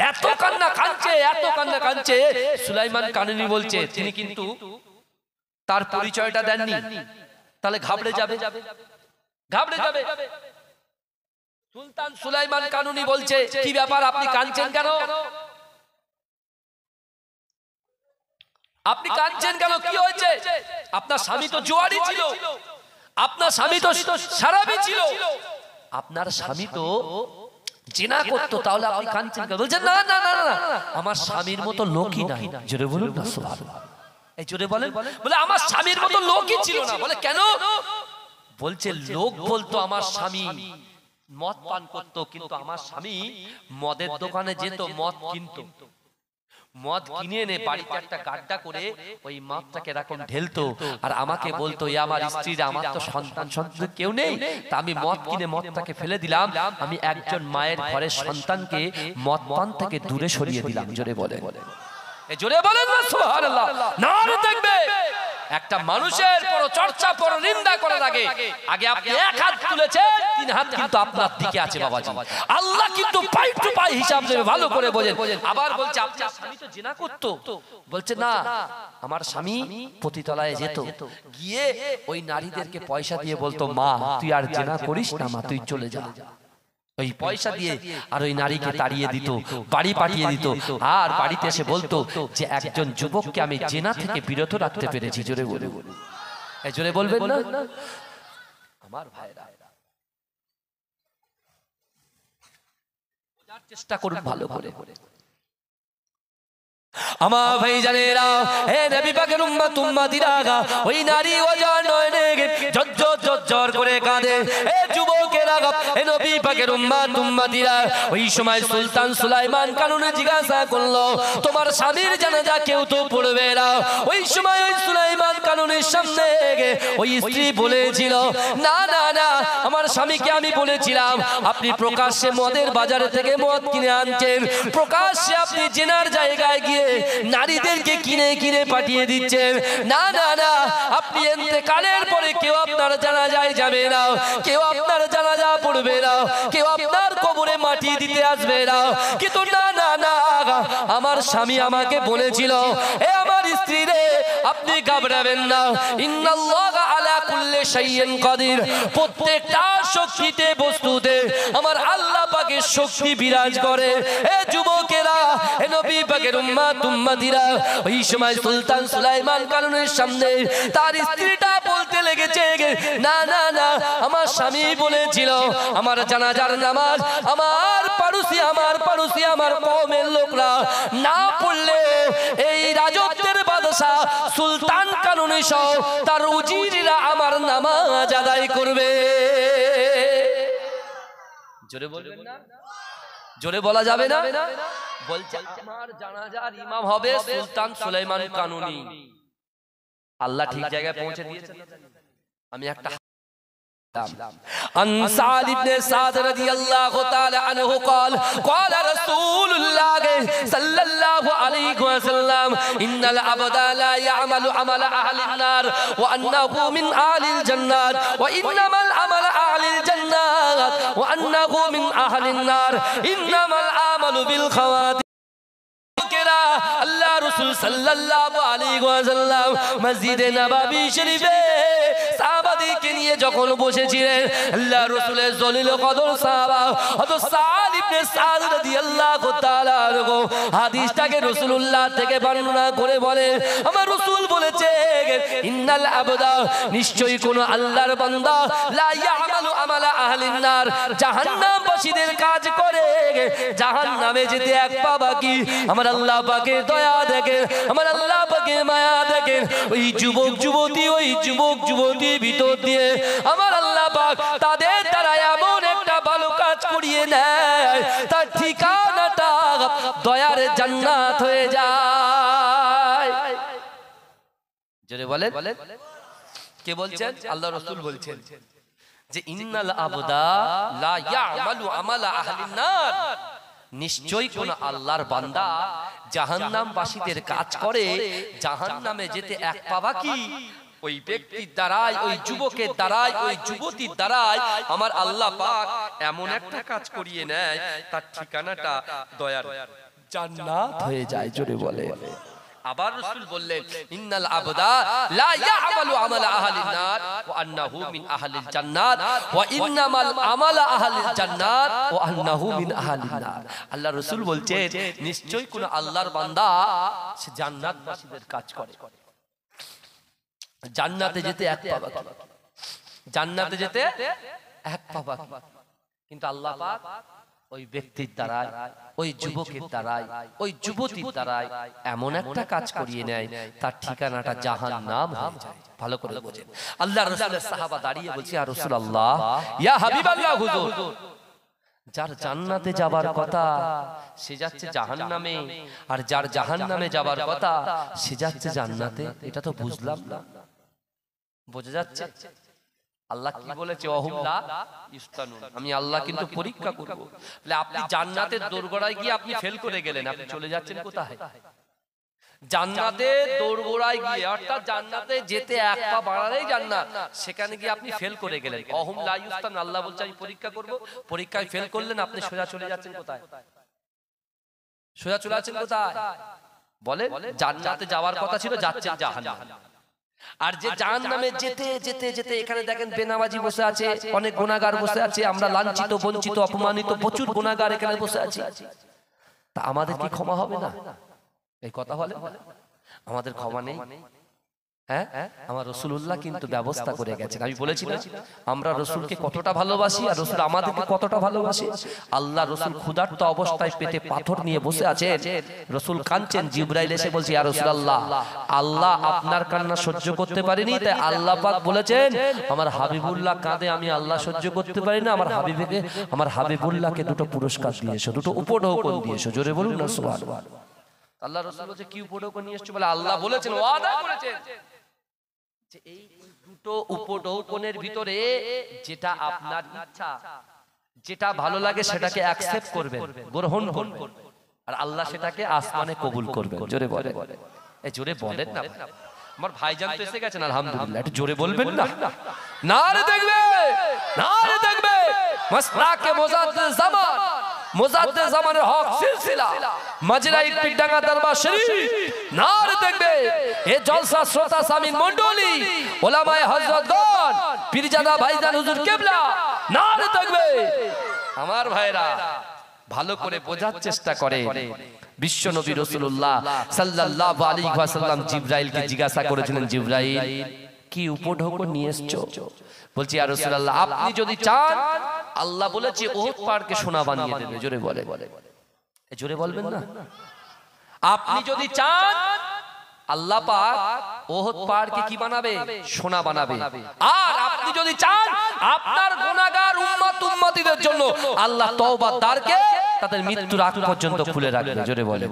এত কান্না কাঁদছে, এত কান্না কাঁদছে। সুলাইমান কানুনী বলছে, তিনি কিন্তু তার পরিচয়টা দেননি, তাহলে ঘাবড়ে যাবে, ঘাবড়ে যাবে। সুলতান সুলাইমান কানুনী বলছে, কি ব্যাপার, আপনি কাঁদছেন কেন? আপনি কাঁদছেন কেন, কি হয়েছে? আপনার স্বামী তো জুয়ারি ছিল, আপনার স্বামী তো শারাবি ছিল, আপনার স্বামী তো জিনা করতো, তাহলে আপনি কাঁদছেন কেন? বলছেন, না না না না, আমার স্বামীর মতো লোকই নাই। জোরে বলুন না সুবহানাল্লাহ। এই জোরে বলেন। বলে আমার স্বামীর মতো লোকই ছিল না। বলে কেন? বলছে লোক বলতো আমার স্বামী মদ পান করতো, কিন্তু আমার স্বামী মদের দোকানে যেত, মদ কিনতো, মদ কিনে এনে বাড়িতে একটা গাড্ডা করে ওই মদটাকে এরকম ঢেলতো, আর আমাকে বলতো, এ আমার স্ত্রীরা, আমার তো সন্তান সন্ততি কেউ নেই, তা আমি মদ কিনে মদটাকে ফেলে দিলাম, আমি একজন মায়ের ঘরের সন্তানকে মদ পান থেকে দূরে সরিয়ে দিলাম। জোরে বলে, জোরে বলেন না সুবহানাল্লাহ। নারে দেখবে একটা মানুষের পর চর্চা, পর নিন্দা করার আগে আগে আপনি এক হাত তুলেছেন, তিন হাত কিন্তু আপনার দিকে আছে বাবাজি। আল্লাহ কিন্তু পাই টু পাই হিসাব দেবে, ভালো করে বোঝেন। আবার বলছে, আপনার স্বামী তো জিনা করতো। বলছে না, আমার স্বামী পতিতলায় যেত, গিয়ে ওই নারীদেরকে পয়সা দিয়ে বলতো, মা তুই আর জিনা করিস না, মা তুই চলে যা। ওই পয়সা দিয়ে আর ওই নারীকে তাড়িয়ে দিত, বাড়ি পাঠিয়ে দিত, আর বাড়িতে এসে বলতো যে একজন যুবককে আমি জিনা থেকে বিরত রাখতে পেরেছি। জোরে বলে, এই জোরে বলবেন না আমার ভাইরা, চেষ্টা করুন ভালো করে। আমার ভাই জানেরা, হে নবী পাকের উম্মত উম্মতিরা, ওই নারী ওজার নয়নে ঝরঝর ঝরঝর করে কাঁদে। হে যুবকেরা, এ নবী পাকের উম্মত উম্মতিরা ওই সময় সুলতান সুলাইমান কানুনে জিজ্ঞাসা করলো তোমার স্বামীর জানাজা কেউ তো পড়বে না। ওই সময় ওই সুলাইমান কানুনের সামনে ওই স্ত্রী বলেছিল না না না আমার স্বামীকে আমি বলেছিলাম আপনি প্রকাশ্যে মদের বাজার থেকে মদ কিনে আনছেন, প্রকাশ্যে আপনি জেনার জায়গায় গিয়ে নারীদেরকে কিনে কিনে পাঠিয়ে দিচ্ছেন। না না না আপনি ইন্তেকালের পরে কেউ আপনার জানাজায় যাবে না, কেউ আপনার জানাজা পড়বে না, কেউ আপনার কবরে মাটি দিতে আসবে না। কিন্তু না না না আমার স্বামী আমাকে বলেছিল এ আমার স্ত্রী রে আপনি ঘাবড়াবেন না, ইন্নাল্লাহা আলা কুল্লি শাইইন কাদির, প্রত্যেকটা শক্তিতে বস্তুতে আমার আল্লাহ পাকের শক্তি বিরাজ করে। এ যুবকেরা এ নবী পাকের উম্মত উম্মতিরা ওই সময় সুলতান সুলাইমান কানুনের সামনে তার স্ত্রীটা বলতে লেগেছে না না না আমার স্বামী বলেছিল আমার জানাজার নামাজ আমার পাড়োশি আমার কওমের লোকরা না পড়লে এই রাজত্বের বাদশা সুলতান কানুনি সহ তার উজিরা আমার নামাজ আদায় করবে। জোরে বলবেন না, জোরে বলা যাবে না। বলছে আমার জানাজার ইমাম হবে সুলতান সুলাইমান কানুনি। আল্লাহ ঠিক জায়গায় পৌঁছে দিয়েছে। আমি একটা عن سعد بن سعد رضي الله تعالى عنه قال قال رسول الله صلى الله عليه وسلم إن العبد لا يعمل عمل أهل النار وأنه من أهل الجنة وإنما العمل أهل الجنة وأنه من أهل النار إنما العمل بالخواتيم। আল্লাহ রাসূল সাল্লাল্লাহু আলাইহি ওয়াসাল্লাম মসজিদে নববী শরীফে সাহাবাদেরকে নিয়ে যখন বসেছিলেন আল্লাহ রাসূলের জলিল কদর সাহাবা হযরত সাদ ইবনে সাদ রাদিয়াল্লাহু তাআলা আনহু হাদিসটাকে রাসূলুল্লাহ থেকে বর্ণনা করে বলে আমার রাসূল বলেছে ইন্নাল আবদা নিশ্চয়ই কোন আল্লাহর বান্দা লা ইয়ামালু আমালা আহলিন নার জাহান্নামবাসীদের কাজ করে জাহান্নামে যেতে এক পা বাকি। আমার আল্লাহ পাকের দয়া দেখেন, আমার আল্লাহ পাকের মায়া দেখেন, ওই যুবক যুবতী ভিতর দিয়ে আমার আল্লাহ পাক তাদের দ্বারা এমন একটা ভালো কাজ করিয়ে নেয় তার ঠিকানাটা দয়ার জান্নাত হয়ে যায়। জোরে বলেন কে বলছেন? আল্লাহ রাসূল বলছেন যে ইন্নাল আবদা লা ইয়ামালু আমালা আহলিন নার, নিশ্চয়ই কোন আল্লাহর বান্দা জাহান্নামবাসীদের কাজ করে জাহান্নামে যেতে এক পা বাকি। ওই ব্যক্তির দ্বারাই, ওই যুবকের দ্বারাই, ওই যুবতীর দ্বারাই আমার আল্লাহ পাক এমন একটা কাজ করিয়ে নেয় তার ঠিকানাটা দয়ার জান্নাত হয়ে যায়। জোরে বলে। আবার রাসূল বললেন ইন্নাল আবদা লা ইয়ামালু আমালা আহলিন নার ওয়া আন্নাহু মিন আহলিল জান্নাত ওয়া ইন্নামাল আমালা আহলিল জান্নাত ওয়া আন্নাহু মিন আহলিন নার। আল্লাহ রাসূল বলছেন নিশ্চয়ই কোন আল্লাহর বান্দা সে জান্নাতবাসীদের কাজ করে, জান্নাতে যেতে এক পা বাকি, জান্নাতে যেতে এক পা বাকি। কিন্তু আল্লাহ পাক ওই ব্যক্তির দ্বারাই, ওই যুবকের দ্বারাই, ওই যুবতীর দ্বারাই এমন একটা কাজ করিয়ে নেয় তার ঠিকানাটা জাহান্নাম হয়ে যায়। ভালো করে বোঝেন। আল্লাহর রাসূলের সাহাবা দাঁড়িয়ে বলছে ইয়া রাসূলুল্লাহ, ইয়া হাবিবাল্লাহ হুজুর, যার জান্নাতে যাবার কথা সে যাচ্ছে জাহান্নামে, আর যার জাহান্নামে যাবার কথা সে যাচ্ছে জান্নাতে, এটা তো বুঝলাম না। বোঝা যাচ্ছে আল্লাহ কি বলেছে ওহুম লা ইফতানুন, আমি আল্লাহ কিন্তু পরীক্ষা করব। তাহলে আপনি জান্নাতের দোরগোড়ায় গিয়ে আপনি ফেল করে গেলেন, আপনি চলে যাচ্ছেন কোথায়? জান্নাতের দোরগোড়ায় গিয়ে, অর্থাৎ জান্নাতে যেতে এক পা বাড়ালেই জান্নাত, সেখানে গিয়ে আপনি ফেল করে গেলেন। ওহুম লা ইফতানুন, আল্লাহ বলছে আমি পরীক্ষা করব, পরীক্ষায় ফেল করলেন, আপনি সোজা চলে যাচ্ছেন কোথায়? সোজা চলে যাচ্ছেন কোথায়? বলে জান্নাতে যাওয়ার কথা ছিল, যাচ্ছেন জাহান্নামে। আর যে জাহান্নামে যেতে যেতে যেতে এখানে দেখেন বেনামাজি বসে আছে, অনেক গুনাহগার বসে আছে, আমরা লাঞ্ছিত বঞ্চিত অপমানিত প্রচুর গুনাহগার এখানে বসে আছি, তা আমাদের কি ক্ষমা হবে না? এই কথা বলে আমাদের ক্ষমা নেই। হ্যাঁ, আমার রাসূলুল্লাহ কিন্তু ব্যবস্থা করে গেছেন। আমি বলেছি না আমরা রাসূলকে কতটা ভালোবাসি আর রাসূল আমাদেরকে কতটা ভালোবাসে। আল্লাহ রাসূল ক্ষুধার্ত অবস্থায় পেটে পাথর নিয়ে বসে আছেন, রাসূল কাঁদছেন, জিবরাইল এসে বলছে ইয়া রাসূলুল্লাহ, আল্লাহ আপনার কান্না সহ্য করতে পারেনি, তাই আল্লাহ পাক বলেছেন আমার হাবিবুল্লাহ কাঁদে, আমি আল্লাহ সহ্য করতে পারি না, আমার হাবিবুল্লাহকে দুটো পুরস্কার দিয়েছো, দুটো উপঢৌকন দিয়েছো। জোরে বলুন না সুবহানাল্লাহ। আল্লাহ রাসূল বলছে কি উপঢৌকন নিয়ে এসেছো? বলে আল্লাহ বলেছেন, ওয়াদা করেছেন যে এই দুটো উপঢৌকনের ভিতরে যেটা আপনার ইচ্ছা, যেটা ভালো লাগে সেটাকে অ্যাকসেপ্ট করবেন, গ্রহণ করবেন, আর আল্লাহ সেটাকে আসমানে কবুল করবেন। জোরে বলে, এই জোরে বলেন না। আমার ভাইজান তো এসে গেছেন আলহামদুলিল্লাহ, একটু জোরে বলবেন না। নারে দেখবে, নারে দেখবে, মাসলাকে মুজাদ্দিদ জামান, মুজাদ্দিদ জামানের হক সিলসিলা মাজরা ইকপিডাঙ্গা দরবার শরীফ। নারে দেখবে এ জলসা শ্রোতা সামিন মণ্ডলী, ওলামায়ে হযরতগণ, পীরজাদা ভাইজান হুজুর কিবলা, নারে দেখবে। আমার ভাইরা ভালো করে বোঝার চেষ্টা করে। বিশ্ব নবী রাসূলুল্লাহ সাল্লাল্লাহু আলাইহি ওয়াসাল্লাম জিবরাইলকে জিজ্ঞাসা করেছিলেন, জিবরাইল কি উপঢৌকন নিয়ে এসেছো? বলছি ইয়া রাসূলুল্লাহ আপনি যদি চান আল্লাহ বলেছে উহুদ পাহাড়কে সোনা বানিয়ে দেবে। জোরে বলে, জোরে বলবেন না। আপনি যদি চান আল্লাহ পাক উহুদ পাহাড়কে কি বানাবে? সোনা বানাবে। আর আপনি যদি চান আপনার গুনাহগার উম্মতিদের জন্য আল্লাহ তওবার দ্বারকে তাদের মৃত্যুর আগ পর্যন্ত খুলে রাখবে। জোরে বলে।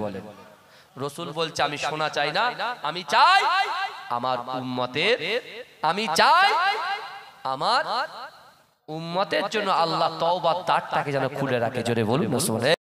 রাসূল বলছে আমি সোনা চাই না, আমি চাই আমার উম্মতের, আমি চাই আমার উম্মতের জন্য আল্লাহ তওবার দ্বারটাকে যেন খুলে রাখে। জোরে বলুন না।